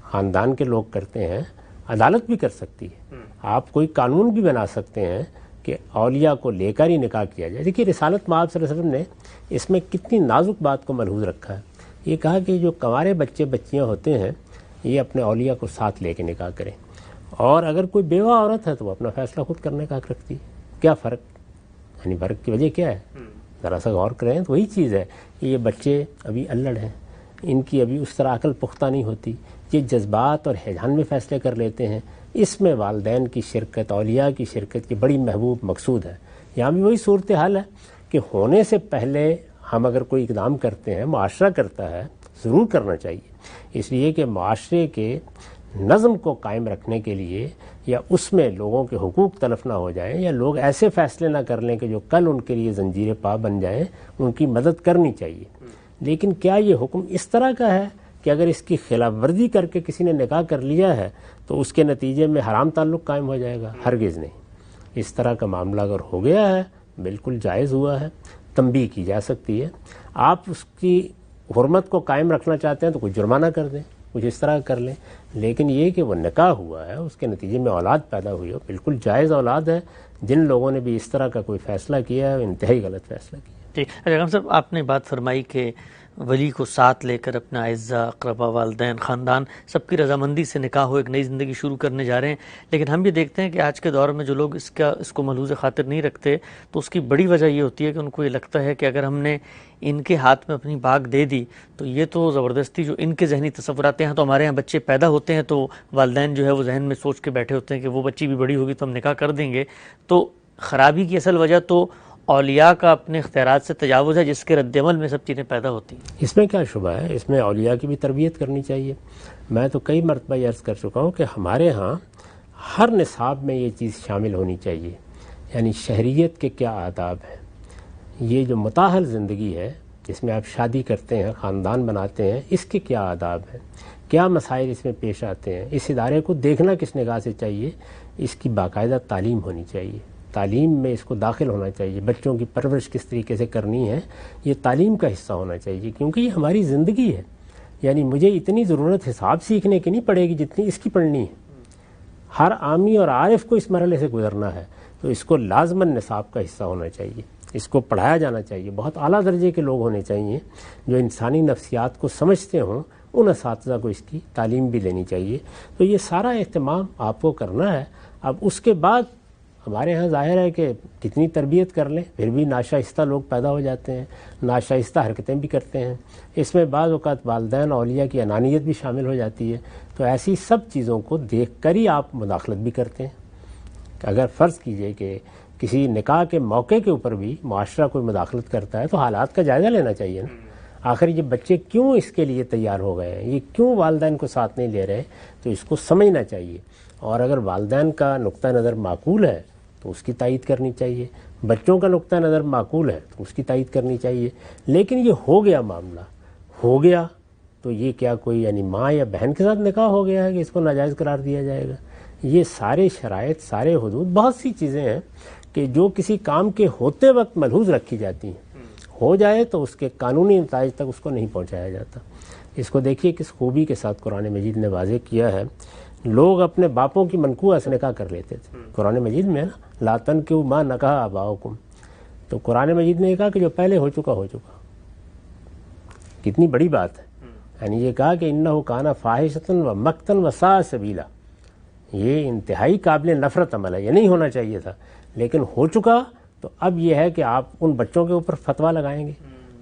خاندان کے لوگ کرتے ہیں، عدالت بھی کر سکتی ہے. آپ کوئی قانون بھی بنا سکتے ہیں کہ اولیاء کو لے کر ہی نکاح کیا جائے. دیکھیے رسالت مآب صلی اللہ علیہ وسلم نے اس میں کتنی نازک بات کو ملحوظ رکھا ہے. یہ کہا کہ جو کنوارے بچے بچیاں ہوتے ہیں یہ اپنے اولیاء کو ساتھ لے کے نکاح کریں، اور اگر کوئی بیوہ عورت ہے تو وہ اپنا فیصلہ خود کرنے کا حق رکھتی ہے. کیا فرق؟ یعنی فرق کی وجہ کیا ہے؟ ذرا سا غور کریں تو وہی چیز ہے کہ یہ بچے ابھی الڑ ہیں، ان کی ابھی اس طرح عقل پختہ نہیں ہوتی، یہ جذبات اور ہیجان میں فیصلے کر لیتے ہیں. اس میں والدین کی شرکت، اولیاء کی شرکت کی بڑی محبوب مقصود ہے. یہاں بھی وہی صورتحال ہے کہ ہونے سے پہلے ہم اگر کوئی اقدام کرتے ہیں، معاشرہ کرتا ہے، ضرور کرنا چاہیے، اس لیے کہ معاشرے کے نظم کو قائم رکھنے کے لیے یا اس میں لوگوں کے حقوق تلف نہ ہو جائیں یا لوگ ایسے فیصلے نہ کر لیں کہ جو کل ان کے لیے زنجیر پا بن جائیں، ان کی مدد کرنی چاہیے. لیکن کیا یہ حکم اس طرح کا ہے کہ اگر اس کی خلاف ورزی کر کے کسی نے نکاح کر لیا ہے تو اس کے نتیجے میں حرام تعلق قائم ہو جائے گا؟ ہرگز نہیں. اس طرح کا معاملہ اگر ہو گیا ہے بالکل جائز ہوا ہے، تنبیہ کی جا سکتی ہے. آپ اس کی حرمت کو قائم رکھنا چاہتے ہیں تو کچھ جرمانہ کر دیں، کچھ اس طرح کر لیں، لیکن یہ کہ وہ نکاح ہوا ہے، اس کے نتیجے میں اولاد پیدا ہوئی ہو، بالکل جائز اولاد ہے. جن لوگوں نے بھی اس طرح کا کوئی فیصلہ کیا ہے انتہائی غلط فیصلہ کیا. جی اچھا صاحب، آپ نے بات فرمائی کہ ولی کو ساتھ لے کر اپنا اعزہ، اقربا، والدین، خاندان سب کی رضامندی سے نکاح ہو، ایک نئی زندگی شروع کرنے جا رہے ہیں. لیکن ہم بھی دیکھتے ہیں کہ آج کے دور میں جو لوگ اس کو ملحوظ خاطر نہیں رکھتے تو اس کی بڑی وجہ یہ ہوتی ہے کہ ان کو یہ لگتا ہے کہ اگر ہم نے ان کے ہاتھ میں اپنی باغ دے دی تو یہ تو زبردستی، جو ان کے ذہنی تصورات ہیں، تو ہمارے ہاں بچے پیدا ہوتے ہیں تو والدین جو ہے وہ ذہن میں سوچ کے بیٹھے ہوتے ہیں کہ وہ بچی بھی بڑی ہوگی تو ہم نکاح کر دیں گے. تو خرابی کی اصل وجہ تو اولیاء کا اپنے اختیارات سے تجاوز ہے، جس کے رد عمل میں سب چیزیں پیدا ہوتی ہیں. اس میں کیا شبہ ہے؟ اس میں اولیاء کی بھی تربیت کرنی چاہیے. میں تو کئی مرتبہ یہ عرض کر چکا ہوں کہ ہمارے ہاں ہر نصاب میں یہ چیز شامل ہونی چاہیے، یعنی شہریت کے کیا آداب ہیں. یہ جو متاحل زندگی ہے جس میں آپ شادی کرتے ہیں، خاندان بناتے ہیں، اس کے کیا آداب ہیں، کیا مسائل اس میں پیش آتے ہیں، اس ادارے کو دیکھنا کس نگاہ سے چاہیے. اس کی باقاعدہ تعلیم ہونی چاہیے، تعلیم میں اس کو داخل ہونا چاہیے. بچوں کی پرورش کس طریقے سے کرنی ہے یہ تعلیم کا حصہ ہونا چاہیے، کیونکہ یہ ہماری زندگی ہے. یعنی مجھے اتنی ضرورت حساب سیکھنے کی نہیں پڑے گی جتنی اس کی پڑھنی ہے. ہر عامی اور عارف کو اس مرحلے سے گزرنا ہے تو اس کو لازماً نصاب کا حصہ ہونا چاہیے، اس کو پڑھایا جانا چاہیے. بہت اعلیٰ درجے کے لوگ ہونے چاہیے جو انسانی نفسیات کو سمجھتے ہوں، ان اساتذہ کو اس کی تعلیم بھی لینی چاہیے. تو یہ سارا اہتمام آپ کو کرنا ہے. اب اس کے بعد ہمارے ہاں ظاہر ہے کہ کتنی تربیت کر لیں پھر بھی ناشائستہ لوگ پیدا ہو جاتے ہیں، ناشائستہ حرکتیں بھی کرتے ہیں. اس میں بعض اوقات والدین اولیاء کی انانیت بھی شامل ہو جاتی ہے. تو ایسی سب چیزوں کو دیکھ کر ہی آپ مداخلت بھی کرتے ہیں. اگر فرض کیجئے کہ کسی نکاح کے موقع کے اوپر بھی معاشرہ کوئی مداخلت کرتا ہے تو حالات کا جائزہ لینا چاہیے نا. آخر یہ بچے کیوں اس کے لیے تیار ہو گئے ہیں، یہ کیوں والدین کو ساتھ نہیں لے رہے، تو اس کو سمجھنا چاہیے. اور اگر والدین کا نقطہ نظر معقول ہے تو اس کی تائید کرنی چاہیے، بچوں کا نقطہ نظر معقول ہے تو اس کی تائید کرنی چاہیے. لیکن یہ ہو گیا، معاملہ ہو گیا تو یہ کیا کوئی یعنی ماں یا بہن کے ساتھ نکاح ہو گیا ہے کہ اس کو ناجائز قرار دیا جائے گا؟ یہ سارے شرائط، سارے حدود، بہت سی چیزیں ہیں کہ جو کسی کام کے ہوتے وقت ملحوظ رکھی جاتی ہیں، ہو جائے تو اس کے قانونی نتائج تک اس کو نہیں پہنچایا جاتا. اس کو دیکھیے کس خوبی کے ساتھ قرآن مجید نے واضح کیا ہے. لوگ اپنے باپوں کی منقوہ سے نکاح کر لیتے تھے. قرآن مجید میں نا لا تنکحوا ما نکح آباؤکم، تو قرآن مجید نے یہ کہا کہ جو پہلے ہو چکا ہو چکا. کتنی بڑی بات ہے. یعنی یہ کہا کہ انہ کان فاحشۃ و مقتا و ساء سبیلا، یہ انتہائی قابل نفرت عمل ہے، یہ نہیں ہونا چاہیے تھا. لیکن ہو چکا تو اب یہ ہے کہ آپ ان بچوں کے اوپر فتویٰ لگائیں گے،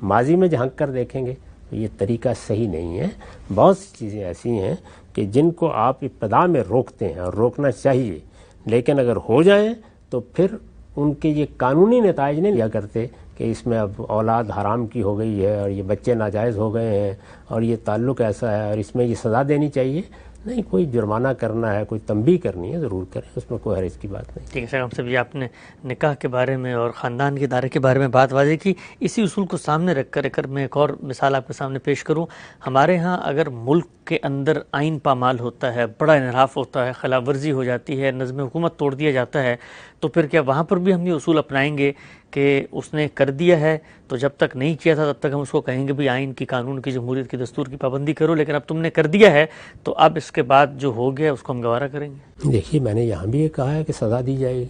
ماضی میں جھانک کر دیکھیں گے. یہ طریقہ صحیح نہیں ہے. بہت سی چیزیں ایسی ہیں کہ جن کو آپ ابتدا میں روکتے ہیں اور روکنا چاہیے، لیکن اگر ہو جائیں تو پھر ان کے یہ قانونی نتائج نہیں لیا کرتے کہ اس میں اب اولاد حرام کی ہو گئی ہے اور یہ بچے ناجائز ہو گئے ہیں اور یہ تعلق ایسا ہے اور اس میں یہ سزا دینی چاہیے. نہیں، کوئی جرمانہ کرنا ہے، کوئی تنبیہ کرنی ہے، ضرور کریں، اس میں کوئی حرج کی بات نہیں. ٹھیک ہے صاحب صاحب، یہ آپ نے نکاح کے بارے میں اور خاندان کے ادارے کے بارے میں بات واضح کی. اسی اصول کو سامنے رکھ کر اگر میں ایک اور مثال آپ کے سامنے پیش کروں، ہمارے ہاں اگر ملک کے اندر آئین پامال ہوتا ہے، بڑا انحراف ہوتا ہے، خلاف ورزی ہو جاتی ہے، نظم حکومت توڑ دیا جاتا ہے، تو پھر کیا وہاں پر بھی ہم یہ اصول اپنائیں گے کہ اس نے کر دیا ہے تو جب تک نہیں کیا تھا تب تک ہم اس کو کہیں گے بھی آئین کی، قانون کی، جمہوریت کی، دستور کی پابندی کرو، لیکن اب تم نے کر دیا ہے تو اب اس کے بعد جو ہو گیا اس کو ہم گوارا کریں گے؟ دیکھیے، میں نے یہاں بھی یہ کہا ہے کہ سزا دی جائے گی،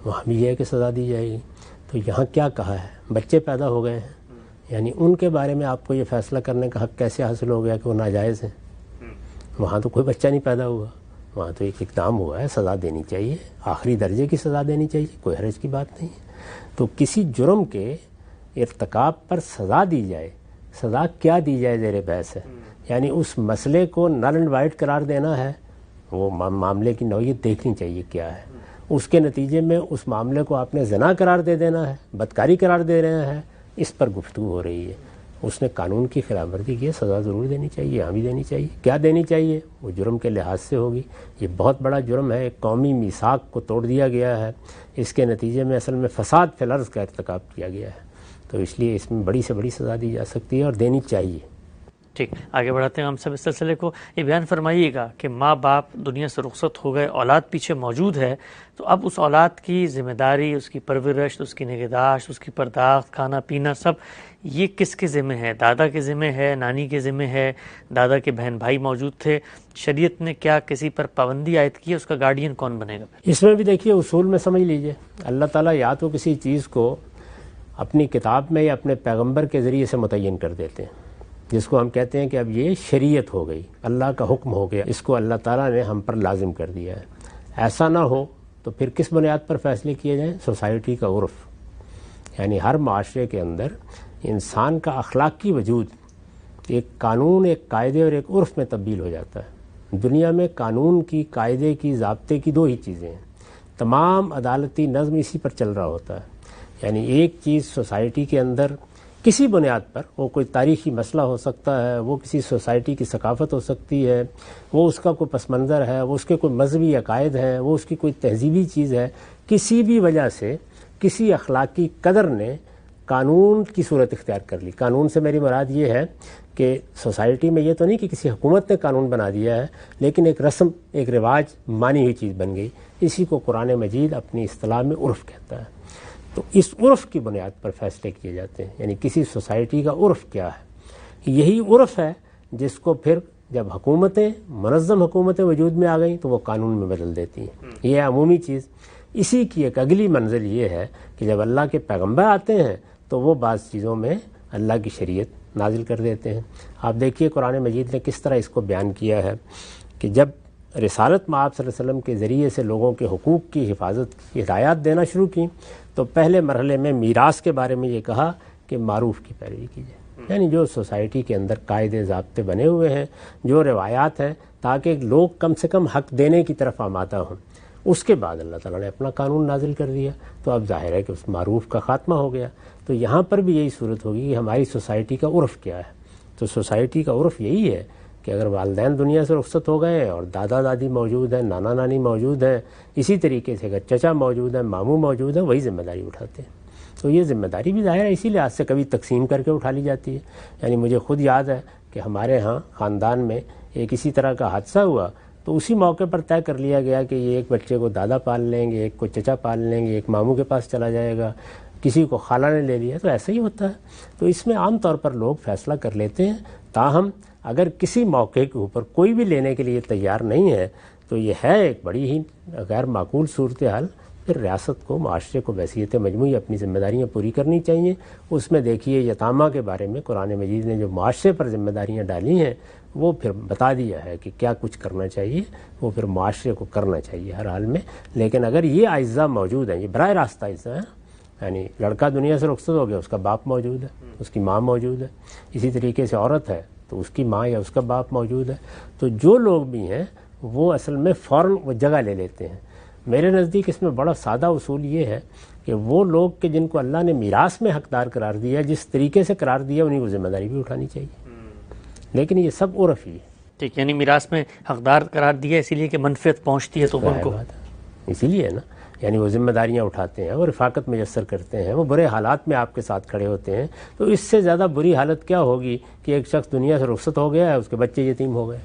وہاں بھی یہ ہے کہ سزا دی جائے گی. تو یہاں کیا کہا ہے؟ بچے پیدا ہو گئے ہیں، یعنی ان کے بارے میں آپ کو یہ فیصلہ کرنے کا حق کیسے حاصل ہو گیا کہ وہ ناجائز ہیں؟ وہاں تو کوئی بچہ نہیں پیدا ہوا، وہاں تو ایک اقدام ہوا ہے. سزا دینی چاہیے، آخری درجے کی سزا دینی چاہیے، کوئی حرج کی بات نہیں ہے. تو کسی جرم کے ارتکاب پر سزا دی جائے، سزا کیا دی جائے زیر بحث ہے. یعنی اس مسئلے کو نل اینڈ وائٹ قرار دینا ہے، وہ معاملے کی نوعیت دیکھنی چاہیے کیا ہے. اس کے نتیجے میں اس معاملے کو آپ نے زنا قرار دے دینا ہے، بدکاری قرار دے رہے ہیں، اس پر گفتگو ہو رہی ہے. اس نے قانون کی خلاف ورزی کی ہے، سزا ضرور دینی چاہیے، ہاں بھی دینی چاہیے. کیا دینی چاہیے؟ وہ جرم کے لحاظ سے ہوگی. یہ بہت بڑا جرم ہے، ایک قومی میثاق کو توڑ دیا گیا ہے. اس کے نتیجے میں اصل میں فساد فی الارض کا ارتکاب کیا گیا ہے. تو اس لیے اس میں بڑی سے بڑی سزا دی جا سکتی ہے اور دینی چاہیے. ٹھیک، آگے بڑھاتے ہیں ہم سب اس سلسلے کو. یہ بیان فرمائیے گا کہ ماں باپ دنیا سے رخصت ہو گئے، اولاد پیچھے موجود ہے، تو اب اس اولاد کی ذمہ داری، اس کی پرورش، اس کی نگہداشت، اس کی پرداخت، کھانا پینا، سب یہ کس کے ذمہ ہے؟ دادا کے ذمہ ہے، نانی کے ذمہ ہے، دادا کے بہن بھائی موجود تھے؟ شریعت نے کیا کسی پر پابندی عائد کی ہے؟ اس کا گارڈین کون بنے گا؟ اس میں بھی دیکھیے اصول میں سمجھ لیجئے، اللہ تعالیٰ یا تو کسی چیز کو اپنی کتاب میں یا اپنے پیغمبر کے ذریعے سے متعین کر دیتے ہیں، جس کو ہم کہتے ہیں کہ اب یہ شریعت ہو گئی، اللہ کا حکم ہو گیا، اس کو اللہ تعالیٰ نے ہم پر لازم کر دیا ہے. ایسا نہ ہو تو پھر کس بنیاد پر فیصلے کیے جائیں؟ سوسائٹی کا عرف. یعنی ہر معاشرے کے اندر انسان کا اخلاقی وجود ایک قانون، ایک قاعدے اور ایک عرف میں تبدیل ہو جاتا ہے. دنیا میں قانون کی، قاعدے کی، ضابطے کی دو ہی چیزیں ہیں. تمام عدالتی نظم اسی پر چل رہا ہوتا ہے. یعنی ایک چیز سوسائٹی کے اندر کسی بنیاد پر، وہ کوئی تاریخی مسئلہ ہو سکتا ہے، وہ کسی سوسائٹی کی ثقافت ہو سکتی ہے، وہ اس کا کوئی پس منظر ہے، وہ اس کے کوئی مذہبی عقائد ہیں، وہ اس کی کوئی تہذیبی چیز ہے، کسی بھی وجہ سے کسی اخلاقی قدر نے قانون کی صورت اختیار کر لی. قانون سے میری مراد یہ ہے کہ سوسائٹی میں یہ تو نہیں کہ کسی حکومت نے قانون بنا دیا ہے، لیکن ایک رسم، ایک رواج مانی ہوئی چیز بن گئی. اسی کو قرآن مجید اپنی اصطلاح میں عرف کہتا ہے. تو اس عرف کی بنیاد پر فیصلے کیے جاتے ہیں. یعنی کسی سوسائٹی کا عرف کیا ہے، یہی عرف ہے جس کو پھر جب حکومتیں، منظم حکومتیں وجود میں آ گئیں تو وہ قانون میں بدل دیتی ہیں. یہ عمومی چیز. اسی کی ایک اگلی منزل یہ ہے کہ جب اللہ کے پیغمبر آتے ہیں تو وہ بعض چیزوں میں اللہ کی شریعت نازل کر دیتے ہیں. آپ دیکھیے قرآن مجید نے کس طرح اس کو بیان کیا ہے کہ جب رسالت میں آپ صلی اللہ علیہ وسلم کے ذریعے سے لوگوں کے حقوق کی حفاظت کی ہدایات دینا شروع کی تو پہلے مرحلے میں میراث کے بارے میں یہ کہا کہ معروف کی پیروی کیجیے. یعنی جو سوسائٹی کے اندر قاعدے ضابطے بنے ہوئے ہیں، جو روایات ہیں، تاکہ لوگ کم سے کم حق دینے کی طرف آمادہ ہوں. اس کے بعد اللہ تعالیٰ نے اپنا قانون نازل کر دیا تو اب ظاہر ہے کہ اس معروف کا خاتمہ ہو گیا. تو یہاں پر بھی یہی صورت ہوگی کہ ہماری سوسائٹی کا عرف کیا ہے. تو سوسائٹی کا عرف یہی ہے کہ اگر والدین دنیا سے رخصت ہو گئے ہیں اور دادا دادی موجود ہیں، نانا نانی موجود ہیں، اسی طریقے سے اگر چچا موجود ہیں، ماموں موجود ہیں، وہی ذمہ داری اٹھاتے ہیں. تو یہ ذمہ داری بھی ظاہر ہے اسی لحاظ سے کبھی تقسیم کر کے اٹھا لی جاتی ہے. یعنی مجھے خود یاد ہے کہ ہمارے ہاں خاندان میں ایک اسی طرح کا حادثہ ہوا تو اسی موقع پر طے کر لیا گیا کہ یہ ایک بچے کو دادا پال لیں گے، ایک کو چچا پال لیں گے، ایک ماموں کے پاس چلا جائے گا، کسی کو خالہ نے لے لیا. تو ایسا ہی ہوتا ہے. تو اس میں عام طور پر لوگ فیصلہ کر لیتے ہیں. تاہم اگر کسی موقع کے اوپر کوئی بھی لینے کے لیے تیار نہیں ہے تو یہ ہے ایک بڑی ہی غیر معقول صورتحال. پھر ریاست کو، معاشرے کو بحیثیت مجموعی اپنی ذمہ داریاں پوری کرنی چاہیے. اس میں دیکھیے یتامہ کے بارے میں قرآن مجید نے جو معاشرے پر ذمہ داریاں ڈالی ہیں وہ پھر بتا دیا ہے کہ کیا کچھ کرنا چاہیے. وہ پھر معاشرے کو کرنا چاہیے ہر حال میں. لیکن اگر یہ اجزاء موجود ہیں، یہ براہ راست اجزاء ہیں، یعنی لڑکا دنیا سے رخصت ہو گیا، اس کا باپ موجود ہے، اس کی ماں موجود ہے. اسی طریقے سے عورت ہے تو اس کی ماں یا اس کا باپ موجود ہے. تو جو لوگ بھی ہیں وہ اصل میں فوراً وہ جگہ لے لیتے ہیں. میرے نزدیک اس میں بڑا سادہ اصول یہ ہے کہ وہ لوگ کہ جن کو اللہ نے میراث میں حقدار قرار دیا، جس طریقے سے قرار دیا، انہیں کو ذمہ داری بھی اٹھانی چاہیے. لیکن یہ سب عرف ہی ہے. ٹھیک، یعنی میراث میں حقدار قرار دیا اسی لیے کہ منفعت پہنچتی ہے تو ان کو، اسی لیے نا، یعنی وہ ذمہ داریاں اٹھاتے ہیں، وہ رفاقت میسر کرتے ہیں، وہ برے حالات میں آپ کے ساتھ کھڑے ہوتے ہیں. تو اس سے زیادہ بری حالت کیا ہوگی کہ ایک شخص دنیا سے رخصت ہو گیا ہے، اس کے بچے یتیم ہو گئے.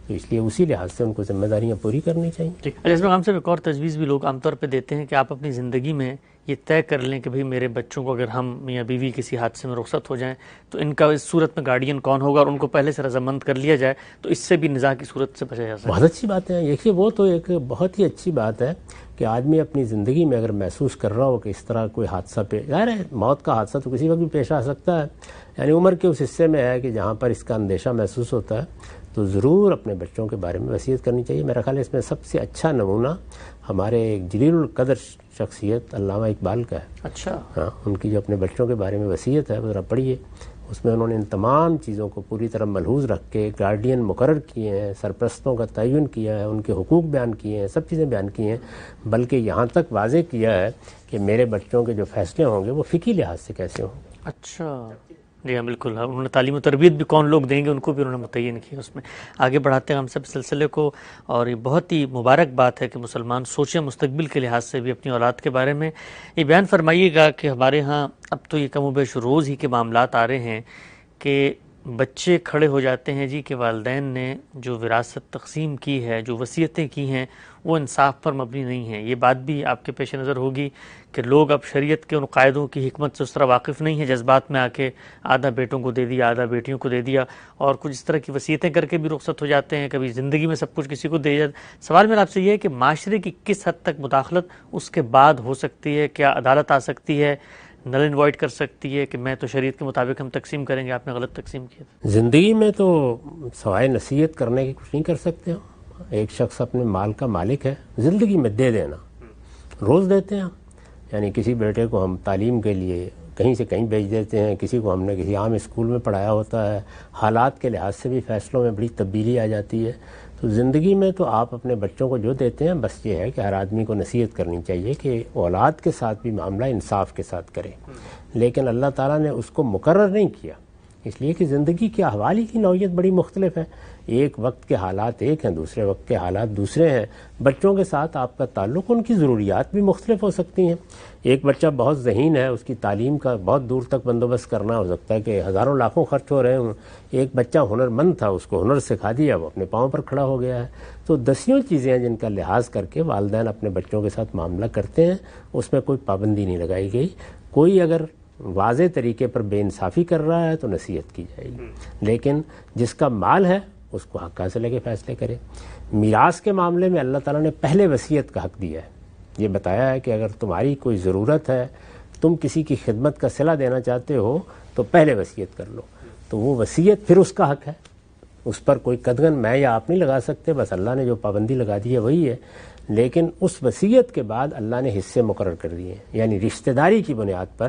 تو اس لیے اسی لحاظ سے ان کو ذمہ داریاں پوری کرنی چاہیے. ٹھیک. اس میں ہم سے ایک اور تجویز بھی لوگ عام طور پہ دیتے ہیں کہ آپ اپنی زندگی میں یہ طے کر لیں کہ بھئی میرے بچوں کو اگر ہم میاں بیوی کسی حادثے میں رخصت ہو جائیں تو ان کا اس صورت میں گارڈین کون ہوگا، اور ان کو پہلے سے رضامند کر لیا جائے تو اس سے بھی نزاع کی صورت سے بچا جا سکتا ہے. بہت اچھی بات ہے. دیکھیے وہ تو ایک بہت ہی اچھی بات ہے کہ آدمی اپنی زندگی میں اگر محسوس کر رہا ہو کہ اس طرح کوئی حادثہ ظاہر ہے موت کا حادثہ تو کسی وقت بھی پیش آ سکتا ہے. یعنی عمر کے اس حصے میں ہے کہ جہاں پر اس کا اندیشہ محسوس ہوتا ہے تو ضرور اپنے بچوں کے بارے میں وصیت کرنی چاہیے. میرا خیال ہے اس میں سب سے اچھا نمونہ ہمارے ایک جلیل القدر شخصیت علامہ اقبال کا ہے. اچھا. ہاں، ان کی جو اپنے بچوں کے بارے میں وصیت ہے وہ ذرا پڑھیے. اس میں انہوں نے ان تمام چیزوں کو پوری طرح ملحوظ رکھ کے گارڈین مقرر کیے ہیں، سرپرستوں کا تعین کیا ہے، ان کے حقوق بیان کیے ہیں، سب چیزیں بیان کی ہیں. بلکہ یہاں تک واضح کیا ہے کہ میرے بچوں کے جو فیصلے ہوں گے وہ فقہی لحاظ سے کیسے ہوں گے. اچھا. جی ہاں بالکل. انہوں نے تعلیم و تربیت بھی کون لوگ دیں گے ان کو بھی انہوں نے متعین کیا. اس میں آگے بڑھاتے ہیں ہم سب سلسلے کو, اور یہ بہت ہی مبارک بات ہے کہ مسلمان سوچیں مستقبل کے لحاظ سے بھی اپنی اولاد کے بارے میں. یہ بیان فرمائیے گا کہ ہمارے ہاں اب تو یہ کم و بیش روز ہی کے معاملات آ رہے ہیں کہ بچے کھڑے ہو جاتے ہیں جی کہ والدین نے جو وراثت تقسیم کی ہے, جو وصیتیں کی ہیں, وہ انصاف پر مبنی نہیں ہیں. یہ بات بھی آپ کے پیش نظر ہوگی کہ لوگ اب شریعت کے ان قاعدوں کی حکمت سے اس طرح واقف نہیں ہیں, جذبات میں آ کے آدھا بیٹوں کو دے دیا, آدھا بیٹیوں کو دے دیا, اور کچھ اس طرح کی وصیتیں کر کے بھی رخصت ہو جاتے ہیں. کبھی زندگی میں سب کچھ کسی کو دے جاتے. سوال میرا آپ سے یہ ہے کہ معاشرے کی کس حد تک مداخلت اس کے بعد ہو سکتی ہے؟ کیا عدالت آ سکتی ہے, نل انوائٹ کر سکتی ہے کہ میں تو شریعت کے مطابق ہم تقسیم کریں گے, آپ نے غلط تقسیم کیا تھا؟ زندگی میں تو سوائے نصیحت کرنے کی کچھ نہیں کر سکتے ہو. ایک شخص اپنے مال کا مالک ہے, زندگی میں دے دینا روز دیتے ہیں ہم. یعنی کسی بیٹے کو ہم تعلیم کے لیے کہیں سے کہیں بھیج دیتے ہیں, کسی کو ہم نے کسی عام اسکول میں پڑھایا ہوتا ہے, حالات کے لحاظ سے بھی فیصلوں میں بڑی تبدیلی آ جاتی ہے. تو زندگی میں تو آپ اپنے بچوں کو جو دیتے ہیں, بس یہ ہے کہ ہر آدمی کو نصیحت کرنی چاہیے کہ اولاد کے ساتھ بھی معاملہ انصاف کے ساتھ کرے. لیکن اللہ تعالیٰ نے اس کو مقرر نہیں کیا, اس لیے کہ زندگی کے احوال ہی کی نوعیت بڑی مختلف ہے. ایک وقت کے حالات ایک ہیں, دوسرے وقت کے حالات دوسرے ہیں. بچوں کے ساتھ آپ کا تعلق, ان کی ضروریات بھی مختلف ہو سکتی ہیں. ایک بچہ بہت ذہین ہے, اس کی تعلیم کا بہت دور تک بندوبست کرنا ہو سکتا ہے کہ ہزاروں لاکھوں خرچ ہو رہے ہوں. ایک بچہ ہنر مند تھا, اس کو ہنر سکھا دیا, وہ اپنے پاؤں پر کھڑا ہو گیا ہے. تو دسیوں چیزیں ہیں جن کا لحاظ کر کے والدین اپنے بچوں کے ساتھ معاملہ کرتے ہیں. اس میں کوئی پابندی نہیں لگائی گئی. کوئی اگر واضح طریقے پر بے انصافی کر رہا ہے تو نصیحت کی جائے گی, لیکن جس کا مال ہے اس کو حق حاصل کے فیصلے کرے. میراث کے معاملے میں اللہ تعالیٰ نے پہلے وصیت کا حق دیا ہے. یہ بتایا ہے کہ اگر تمہاری کوئی ضرورت ہے, تم کسی کی خدمت کا صلہ دینا چاہتے ہو تو پہلے وصیت کر لو. تو وہ وصیت پھر اس کا حق ہے, اس پر کوئی قدغن میں یا آپ نہیں لگا سکتے. بس اللہ نے جو پابندی لگا دی ہے وہی ہے. لیکن اس وصیت کے بعد اللہ نے حصے مقرر کر دیے ہیں. یعنی رشتہ داری کی بنیاد پر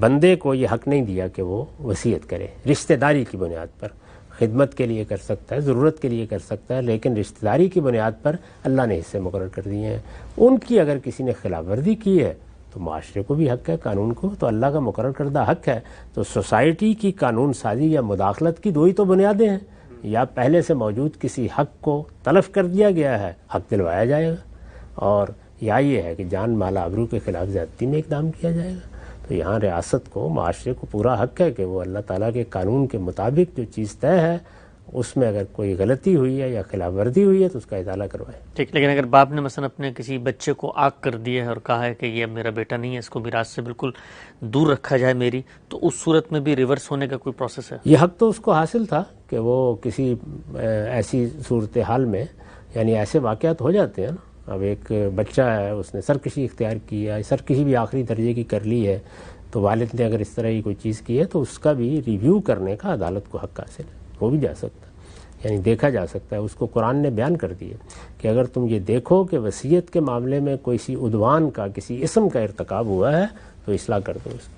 بندے کو یہ حق نہیں دیا کہ وہ وصیت کرے. رشتہ داری کی بنیاد پر خدمت کے لیے کر سکتا ہے, ضرورت کے لیے کر سکتا ہے, لیکن رشتہ داری کی بنیاد پر اللہ نے حصے مقرر کر دیے ہیں. ان کی اگر کسی نے خلاف ورزی کی ہے تو معاشرے کو بھی حق ہے, قانون کو تو اللہ کا مقرر کردہ حق ہے. تو سوسائٹی کی قانون سازی یا مداخلت کی دو ہی تو بنیادیں ہیں, یا پہلے سے موجود کسی حق کو تلف کر دیا گیا ہے, حق دلوایا جائے گا, اور یا یہ ہے کہ جان مال آبرو کے خلاف زیادتی میں اقدام کیا جائے گا. تو یہاں ریاست کو, معاشرے کو پورا حق ہے کہ وہ اللہ تعالیٰ کے قانون کے مطابق جو چیز طے ہے اس میں اگر کوئی غلطی ہوئی ہے یا خلاف ورزی ہوئی ہے تو اس کا ازالہ کروائے. ٹھیک, لیکن اگر باپ نے مثلا اپنے کسی بچے کو آگ کر دیا ہے اور کہا ہے کہ یہ اب میرا بیٹا نہیں ہے, اس کو میراث سے بالکل دور رکھا جائے میری, تو اس صورت میں بھی ریورس ہونے کا کوئی پروسیس ہے؟ یہ حق تو اس کو حاصل تھا کہ وہ کسی ایسی صورتحال میں, یعنی ایسے واقعات ہو جاتے ہیں نا. اب ایک بچہ ہے, اس نے سرکشی اختیار کی ہے, سرکشی بھی آخری درجے کی کر لی ہے, تو والد نے اگر اس طرح کی کوئی چیز کی ہے تو اس کا بھی ریویو کرنے کا عدالت کو حق حاصل ہے. وہ بھی جا سکتا ہے, یعنی دیکھا جا سکتا ہے. اس کو قرآن نے بیان کر دیا کہ اگر تم یہ دیکھو کہ وصیت کے معاملے میں کوئی عدوان کا, کسی اسم کا ارتکاب ہوا ہے تو اصلاح کر دو اس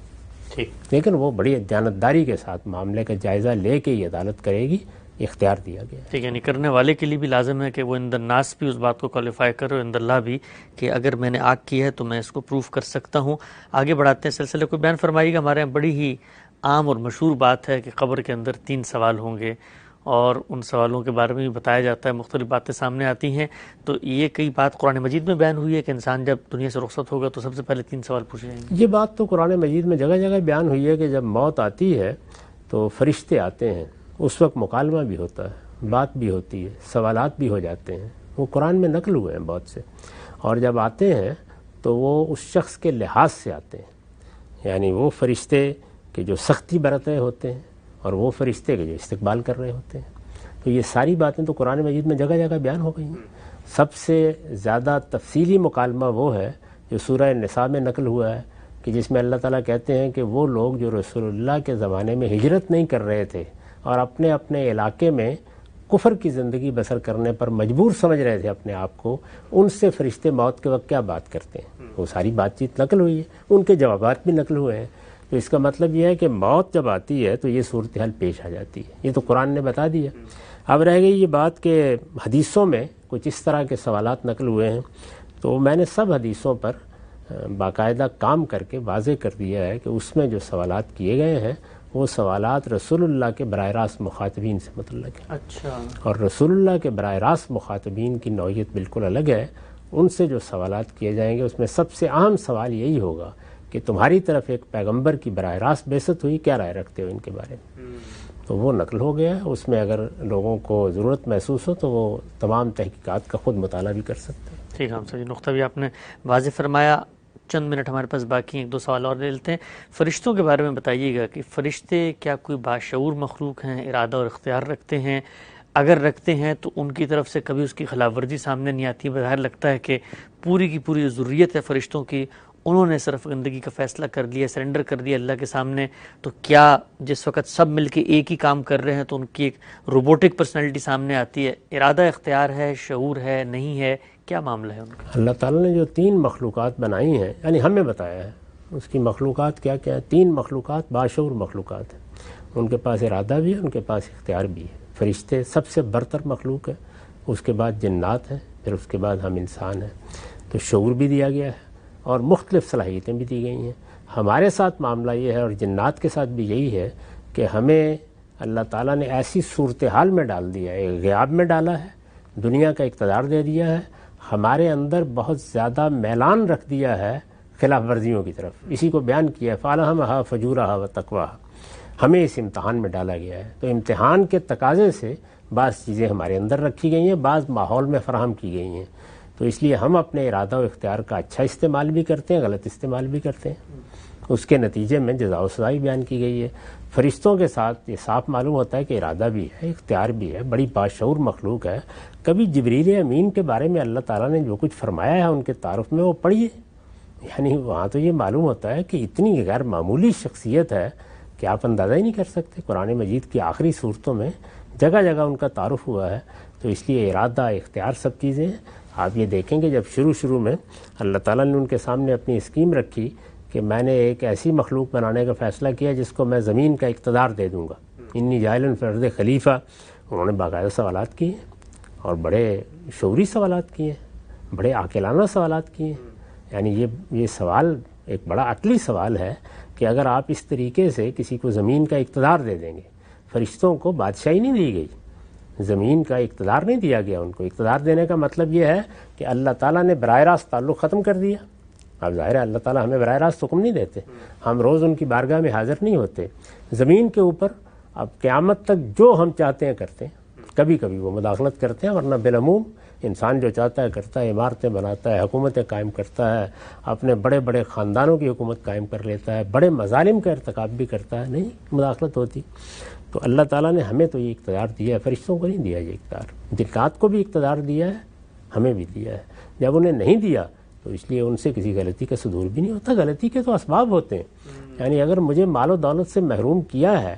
کی. لیکن وہ بڑی دیانتداری کے ساتھ معاملے کا جائزہ لے کے یہ عدالت کرے گی, اختیار دیا گیا ہے. ٹھیک, یعنی کرنے والے کے لیے بھی لازم ہے کہ وہ اندر ناس بھی اس بات کو کوالیفائی کرے, اور اندر اللہ بھی کہ اگر میں نے آگ کی ہے تو میں اس کو پروف کر سکتا ہوں. آگے بڑھاتے ہیں سلسلے کو, بیان فرمائیے گا. ہمارے یہاں بڑی ہی عام اور مشہور بات ہے کہ قبر کے اندر 3 سوال ہوں گے, اور ان سوالوں کے بارے میں بھی بتایا جاتا ہے, مختلف باتیں سامنے آتی ہیں. تو یہ کئی بات قرآن مجید میں بیان ہوئی ہے کہ انسان جب دنیا سے رخصت ہوگا تو سب سے پہلے 3 سوال پوچھے جائیں گے. یہ بات تو قرآن مجید میں جگہ جگہ بیان ہوئی ہے کہ جب موت آتی ہے تو فرشتے آتے ہیں, اس وقت مکالمہ بھی ہوتا ہے, بات بھی ہوتی ہے, سوالات بھی ہو جاتے ہیں. وہ قرآن میں نقل ہوئے ہیں بہت سے. اور جب آتے ہیں تو وہ اس شخص کے لحاظ سے آتے ہیں, یعنی وہ فرشتے کہ جو سختی برت رہے ہوتے ہیں اور وہ فرشتے کہ جو استقبال کر رہے ہوتے ہیں. تو یہ ساری باتیں تو قرآن مجید میں جگہ جگہ بیان ہو گئی ہیں. سب سے زیادہ تفصیلی مکالمہ وہ ہے جو سورہ نساء میں نقل ہوا ہے, کہ جس میں اللہ تعالیٰ کہتے ہیں کہ وہ لوگ جو رسول اللہ کے زمانے میں ہجرت نہیں کر رہے تھے اور اپنے اپنے علاقے میں کفر کی زندگی بسر کرنے پر مجبور سمجھ رہے تھے اپنے آپ کو, ان سے فرشتے موت کے وقت کیا بات کرتے ہیں. وہ ساری بات چیت نقل ہوئی ہے, ان کے جوابات بھی نقل ہوئے ہیں. تو اس کا مطلب یہ ہے کہ موت جب آتی ہے تو یہ صورتحال پیش آ جاتی ہے. یہ تو قرآن نے بتا دیا. اب رہ گئی یہ بات کہ حدیثوں میں کچھ اس طرح کے سوالات نقل ہوئے ہیں, تو میں نے سب حدیثوں پر باقاعدہ کام کر کے واضح کر دیا ہے کہ اس میں جو سوالات کیے گئے ہیں وہ سوالات رسول اللہ کے براہ راست مخاطبین سے متعلق ہیں. اچھا. اور رسول اللہ کے براہ راست مخاطبین کی نوعیت بالکل الگ ہے. ان سے جو سوالات کیے جائیں گے اس میں سب سے اہم سوال یہی ہوگا کہ تمہاری طرف ایک پیغمبر کی براہ راست بعثت ہوئی، کیا رائے رکھتے ہو ان کے بارے میں؟ تو وہ نقل ہو گیا. اس میں اگر لوگوں کو ضرورت محسوس ہو تو وہ تمام تحقیقات کا خود مطالعہ بھی کر سکتے ہیں. ٹھیک ہے سر جی، نقطہ بھی آپ نے واضح فرمایا. چند منٹ ہمارے پاس باقی ہیں، ایک دو سوال اور لے لیتے ہیں. فرشتوں کے بارے میں بتائیے گا کہ فرشتے کیا کوئی باشعور مخلوق ہیں، ارادہ اور اختیار رکھتے ہیں؟ اگر رکھتے ہیں تو ان کی طرف سے کبھی اس کی خلاف ورزی سامنے نہیں آتی؟ بظاہر لگتا ہے کہ پوری کی پوری ضروریت ہے فرشتوں کی، انہوں نے صرف زندگی کا فیصلہ کر لیا، سرنڈر کر دیا اللہ کے سامنے. تو کیا جس وقت سب مل کے ایک ہی کام کر رہے ہیں تو ان کی ایک روبوٹک پرسنالٹی سامنے آتی ہے؟ ارادہ اختیار ہے، شعور ہے، نہیں ہے، کیا معاملہ ہے ان کا؟ اللہ تعالیٰ نے جو 3 مخلوقات بنائی ہیں، یعنی ہمیں بتایا ہے اس کی مخلوقات کیا کیا ہیں. 3 مخلوقات باشعور مخلوقات ہیں. ان کے پاس ارادہ بھی ہے، ان کے پاس اختیار بھی ہے. فرشتے سب سے برتر مخلوق ہے، اس کے بعد جنات ہیں، پھر اس کے بعد ہم انسان ہیں. تو شعور بھی دیا گیا ہے اور مختلف صلاحیتیں بھی دی گئی ہیں. ہمارے ساتھ معاملہ یہ ہے اور جنات کے ساتھ بھی یہی ہے کہ ہمیں اللہ تعالیٰ نے ایسی صورتحال میں ڈال دیا ہے، غیاب میں ڈالا ہے، دنیا کا اقتدار دے دیا ہے، ہمارے اندر بہت زیادہ میلان رکھ دیا ہے خلاف ورزیوں کی طرف. اسی کو بیان کیا ہے فَعَلَهَمَهَا فَجُورَهَا وَتَقْوَاهَا. ہمیں اس امتحان میں ڈالا گیا ہے. تو امتحان کے تقاضے سے بعض چیزیں ہمارے اندر رکھی گئی ہیں، بعض ماحول میں فراہم کی گئی ہیں. تو اس لیے ہم اپنے ارادہ و اختیار کا اچھا استعمال بھی کرتے ہیں، غلط استعمال بھی کرتے ہیں. اس کے نتیجے میں جزا و سزا بیان کی گئی ہے. فرشتوں کے ساتھ یہ صاف معلوم ہوتا ہے کہ ارادہ بھی ہے، اختیار بھی ہے، بڑی باشعور مخلوق ہے. کبھی جبریل امین کے بارے میں اللہ تعالیٰ نے جو کچھ فرمایا ہے ان کے تعارف میں وہ پڑھیے. یعنی وہاں تو یہ معلوم ہوتا ہے کہ اتنی غیر معمولی شخصیت ہے کہ آپ اندازہ ہی نہیں کر سکتے. قرآن مجید کی آخری صورتوں میں جگہ جگہ ان کا تعارف ہوا ہے. تو اس لیے ارادہ، اختیار سب چیزیں ہیں. آپ یہ دیکھیں گے جب شروع میں اللہ تعالیٰ نے ان کے سامنے اپنی اسکیم رکھی کہ میں نے ایک ایسی مخلوق بنانے کا فیصلہ کیا جس کو میں زمین کا اقتدار دے دوں گا، انی جاعل فی الارض خلیفہ. انہوں نے باقاعدہ سوالات کیے اور بڑے شعوری سوالات کیے، بڑے عاقلانہ سوالات کیے. یعنی یہ سوال ایک بڑا عقلی سوال ہے کہ اگر آپ اس طریقے سے کسی کو زمین کا اقتدار دے دیں گے. فرشتوں کو بادشاہی نہیں دی گئی، زمین کا اقتدار نہیں دیا گیا. ان کو اقتدار دینے کا مطلب یہ ہے کہ اللہ تعالیٰ نے براہ راست تعلق ختم کر دیا. اب ظاہر ہے اللہ تعالیٰ ہمیں براہ راست حکم نہیں دیتے، ہم روز ان کی بارگاہ میں حاضر نہیں ہوتے. زمین کے اوپر اب قیامت تک جو ہم چاہتے ہیں کرتے ہیں. کبھی کبھی وہ مداخلت کرتے ہیں، ورنہ بالعموم انسان جو چاہتا ہے کرتا ہے. عمارتیں بناتا ہے، حکومتیں قائم کرتا ہے، اپنے بڑے بڑے خاندانوں کی حکومت قائم کر لیتا ہے، بڑے مظالم کا ارتکاب بھی کرتا ہے. نہیں مداخلت ہوتی. تو اللہ تعالیٰ نے ہمیں تو یہ اقتدار دیا ہے، فرشتوں کو نہیں دیا یہ اقتدار. جنات کو بھی اقتدار دیا ہے، ہمیں بھی دیا ہے. جب انہیں نہیں دیا تو اس لیے ان سے کسی غلطی کا صدور بھی نہیں ہوتا. غلطی کے تو اسباب ہوتے ہیں. یعنی اگر مجھے مال و دولت سے محروم کیا ہے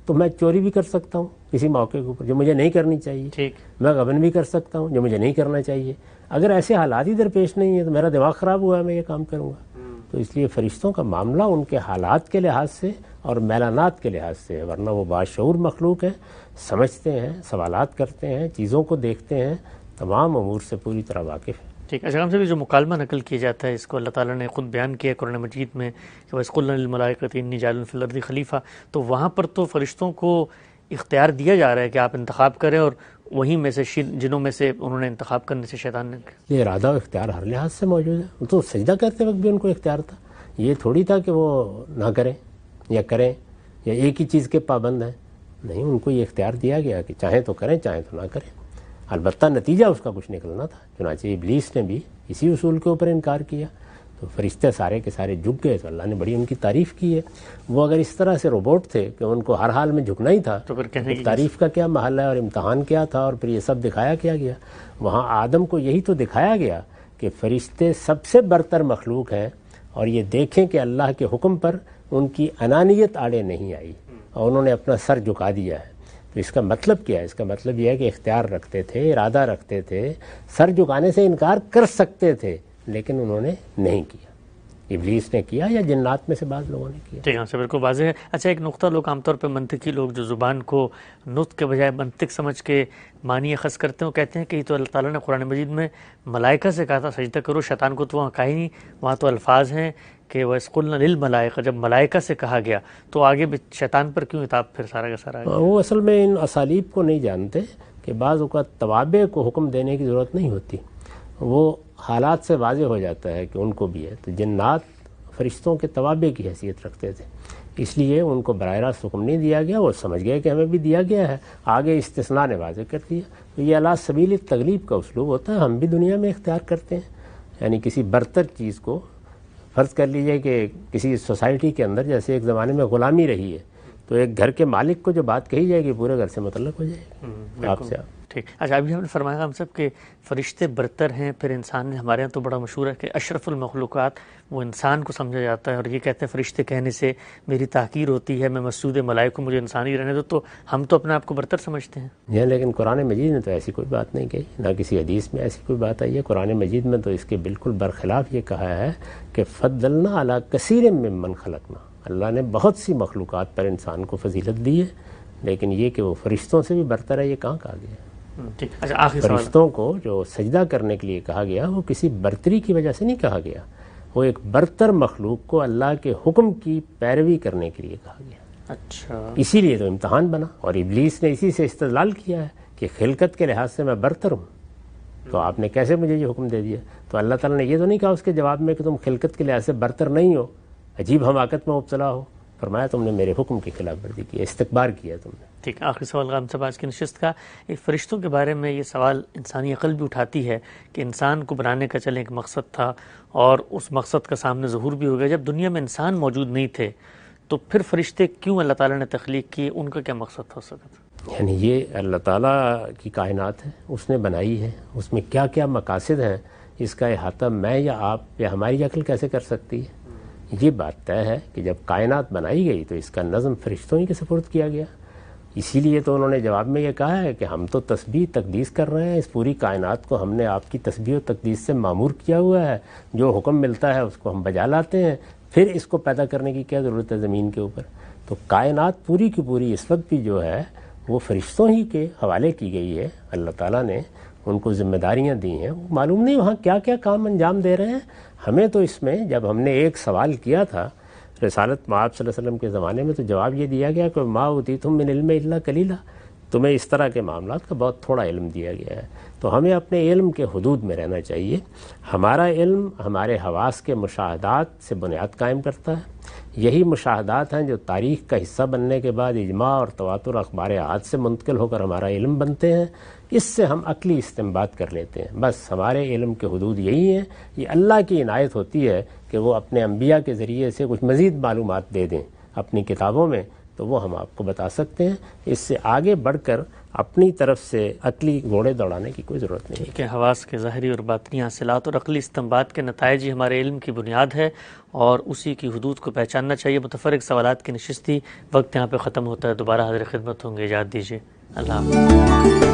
تو میں چوری بھی کر سکتا ہوں کسی موقع کے اوپر جو مجھے نہیں کرنی چاہیے. میں غبن بھی کر سکتا ہوں جو مجھے نہیں کرنا چاہیے. اگر ایسے حالات ہی درپیش نہیں ہیں تو میرا دماغ خراب ہوا ہے، میں یہ کام کروں گا. تو اس لیے فرشتوں کا معاملہ ان کے حالات کے لحاظ سے اور میلانات کے لحاظ سے ہے. ورنہ وہ باشعور مخلوق ہیں، سمجھتے ہیں، سوالات کرتے ہیں، چیزوں کو دیکھتے ہیں، تمام امور سے پوری طرح واقف ہیں. ٹھیک ہے. اشرف صاحب، جو مکالمہ نقل کیا جاتا ہے اس کو اللہ تعالیٰ نے خود بیان کیا قرآن مجید میں کہ وَإِذْ قُلْنَا لِلْمَلَائِكَةِ إِنِّي جَاعِلٌ فِي الْأَرْضِ خلیفہ. تو وہاں پر تو فرشتوں کو اختیار دیا جا رہا ہے کہ آپ انتخاب کریں، اور وہیں میں سے جنوں میں سے انہوں نے انتخاب کرنے سے شیطان نے. یہ ارادہ و اختیار ہر لحاظ سے موجود ہے. تو سجدہ کرتے وقت بھی ان کو اختیار تھا. یہ تھوڑی تھا کہ وہ نہ کریں یا کریں یا ایک ہی چیز کے پابند ہیں. نہیں، ان کو یہ اختیار دیا گیا کہ چاہیں تو کریں چاہیں تو نہ کریں. البتہ نتیجہ اس کا کچھ نکلنا تھا. چنانچہ ابلیس نے بھی اسی اصول کے اوپر انکار کیا. تو فرشتے سارے کے سارے جھک گئے. تو اللہ نے بڑی ان کی تعریف کی ہے. وہ اگر اس طرح سے روبوٹ تھے کہ ان کو ہر حال میں جھکنا ہی تھا تو پھر تعریف کا کیا محل ہے اور امتحان کیا تھا اور پھر یہ سب دکھایا کیا گیا. وہاں آدم کو یہی تو دکھایا گیا کہ فرشتے سب سے برتر مخلوق ہیں اور یہ دیکھیں کہ اللہ کے حکم پر ان کی انانیت آڑے نہیں آئی اور انہوں نے اپنا سر جھکا دیا ہے. تو اس کا مطلب کیا ہے؟ اس کا مطلب یہ ہے کہ اختیار رکھتے تھے، ارادہ رکھتے تھے، سر جھکانے سے انکار کر سکتے تھے لیکن انہوں نے نہیں کیا. ابلیس نے کیا یا جنات میں سے بعض لوگوں نے کیا؟ ٹھیک ہے، سے بالکل واضح ہے۔ اچھا، ایک نقطہ، لوگ عام طور پہ منطقی لوگ جو زبان کو نطق کے بجائے منطق سمجھ کے معنی اخذ کرتے ہیں، وہ کہتے ہیں کہ یہ تو اللہ تعالیٰ نے قرآن مجید میں ملائکہ سے کہا تھا سجدہ کرو، شیطان کو تو وہاں کہا ہی نہیں، وہاں تو الفاظ ہیں کہ وَإِذْ قُلْنَا لِلْمَلَائِكَةِ، جب ملائکہ سے کہا گیا تو آگے بھی شیطان پر کیوں عتاب پھر سارا کا سارا آگیا؟ وہ اصل میں ان اسالیب کو نہیں جانتے کہ بعض اوقات توابع کو حکم دینے کی ضرورت نہیں ہوتی، وہ حالات سے واضح ہو جاتا ہے کہ ان کو بھی ہے۔ تو جنات فرشتوں کے توابع کی حیثیت رکھتے تھے، اس لیے ان کو براہ راست حکم نہیں دیا گیا، وہ سمجھ گئے کہ ہمیں بھی دیا گیا ہے، آگے استثناء نے واضح کر دیا۔ تو یہ علی سبیل التغلیب کا اسلوب ہوتا ہے، ہم بھی دنیا میں اختیار کرتے ہیں، یعنی کسی برتر چیز کو فرض کر لیجئے کہ کسی سوسائٹی کے اندر جیسے ایک زمانے میں غلامی رہی ہے، تو ایک گھر کے مالک کو جو بات کہی جائے گی پورے گھر سے متعلق ہو جائے گی آپ سے۔ ٹھیک، اچھا، ابھی ہم نے فرمایا ہم سب کہ فرشتے برتر ہیں، پھر انسان نے، ہمارے یہاں تو بڑا مشہور ہے کہ اشرف المخلوقات وہ انسان کو سمجھا جاتا ہے، اور یہ کہتے ہیں فرشتے کہنے سے میری تحقیر ہوتی ہے، میں مسجود ملائکہ، مجھے انسانی رہنے دو، تو ہم تو اپنے آپ کو برتر سمجھتے ہیں۔ لیکن قرآن مجید نے تو ایسی کوئی بات نہیں کہی، نہ کسی حدیث میں ایسی کوئی بات آئی ہے۔ قرآن مجید میں تو اس کے بالکل برخلاف یہ کہا ہے کہ فضلنا علی کثیر ممن خلقنا، اللہ نے بہت سی مخلوقات پر انسان کو فضیلت دی ہے، لیکن یہ کہ وہ فرشتوں سے بھی برتر ہے، یہ کہاں کہا گیا ہے؟ اچھا، آخری سوال، فرشتوں کو جو سجدہ کرنے کے لیے کہا گیا وہ کسی برتری کی وجہ سے نہیں کہا گیا، وہ ایک برتر مخلوق کو اللہ کے حکم کی پیروی کرنے کے لیے کہا گیا۔ اچھا، اسی لیے تو امتحان بنا، اور ابلیس نے اسی سے استدلال کیا ہے کہ خلقت کے لحاظ سے میں برتر ہوں، تو آپ نے کیسے مجھے یہ حکم دے دیا؟ تو اللہ تعالیٰ نے یہ تو نہیں کہا اس کے جواب میں کہ تم خلقت کے لحاظ سے برتر نہیں ہو، عجیب حماقت میں مبتلا ہو، فرمایا تم نے میرے حکم کی خلاف ورزی کی، استکبار کیا تم نے۔ ٹھیک، آخری سوال غام صاحب آج کی نشست کا، ایک فرشتوں کے بارے میں یہ سوال انسانی عقل بھی اٹھاتی ہے کہ انسان کو بنانے کا چلیں ایک مقصد تھا، اور اس مقصد کا سامنے ظہور بھی ہو گیا، جب دنیا میں انسان موجود نہیں تھے تو پھر فرشتے کیوں اللہ تعالیٰ نے تخلیق کیے، ان کا کیا مقصد ہو سکتا تھا؟ یعنی یہ اللہ تعالیٰ کی کائنات ہے، اس نے بنائی ہے، اس میں کیا کیا مقاصد ہیں، اس کا احاطہ میں یا آپ یا ہماری عقل کیسے کر سکتی ہے؟ یہ بات طے ہے کہ جب کائنات بنائی گئی تو اس کا نظم فرشتوں ہی کے سپرد کیا گیا، اسی لیے تو انہوں نے جواب میں یہ کہا ہے کہ ہم تو تسبیح تقدیس کر رہے ہیں، اس پوری کائنات کو ہم نے آپ کی تسبیح و تقدیس سے معمور کیا ہوا ہے، جو حکم ملتا ہے اس کو ہم بجا لاتے ہیں، پھر اس کو پیدا کرنے کی کیا ضرورت ہے زمین کے اوپر؟ تو کائنات پوری کی پوری اس وقت بھی جو ہے وہ فرشتوں ہی کے حوالے کی گئی ہے، اللہ تعالیٰ نے ان کو ذمہ داریاں دی ہیں، وہ معلوم نہیں وہاں کیا کیا کام انجام دے رہے ہیں۔ ہمیں تو اس میں جب ہم نے ایک سوال کیا تھا رسالت مآب صلی اللہ علیہ وسلم کے زمانے میں، تو جواب یہ دیا گیا کہ ما اوتیتم من علم الا قلیلا، تمہیں اس طرح کے معاملات کا بہت تھوڑا علم دیا گیا ہے۔ تو ہمیں اپنے علم کے حدود میں رہنا چاہیے، ہمارا علم ہمارے حواس کے مشاہدات سے بنیاد قائم کرتا ہے، یہی مشاہدات ہیں جو تاریخ کا حصہ بننے کے بعد اجماع اور تواتر اخبار احاد سے منتقل ہو کر ہمارا علم بنتے ہیں، اس سے ہم عقلی استنباط کر لیتے ہیں۔ بس ہمارے علم کے حدود یہی ہیں، یہ اللہ کی عنایت ہوتی ہے کہ وہ اپنے انبیاء کے ذریعے سے کچھ مزید معلومات دے دیں اپنی کتابوں میں، تو وہ ہم آپ کو بتا سکتے ہیں، اس سے آگے بڑھ کر اپنی طرف سے عقلی گھوڑے دوڑانے کی کوئی ضرورت نہیں ہے۔ کہ حواس کے ظاہری اور باطنی حاصلات اور عقلی استنباط کے نتائج ہی ہمارے علم کی بنیاد ہے، اور اسی کی حدود کو پہچاننا چاہیے۔ متفرق سوالات کی نشست تھی، وقت یہاں پہ ختم ہوتا ہے، دوبارہ حاضر خدمت ہوں گے، اجازت دیجیے، اللہ حافظ۔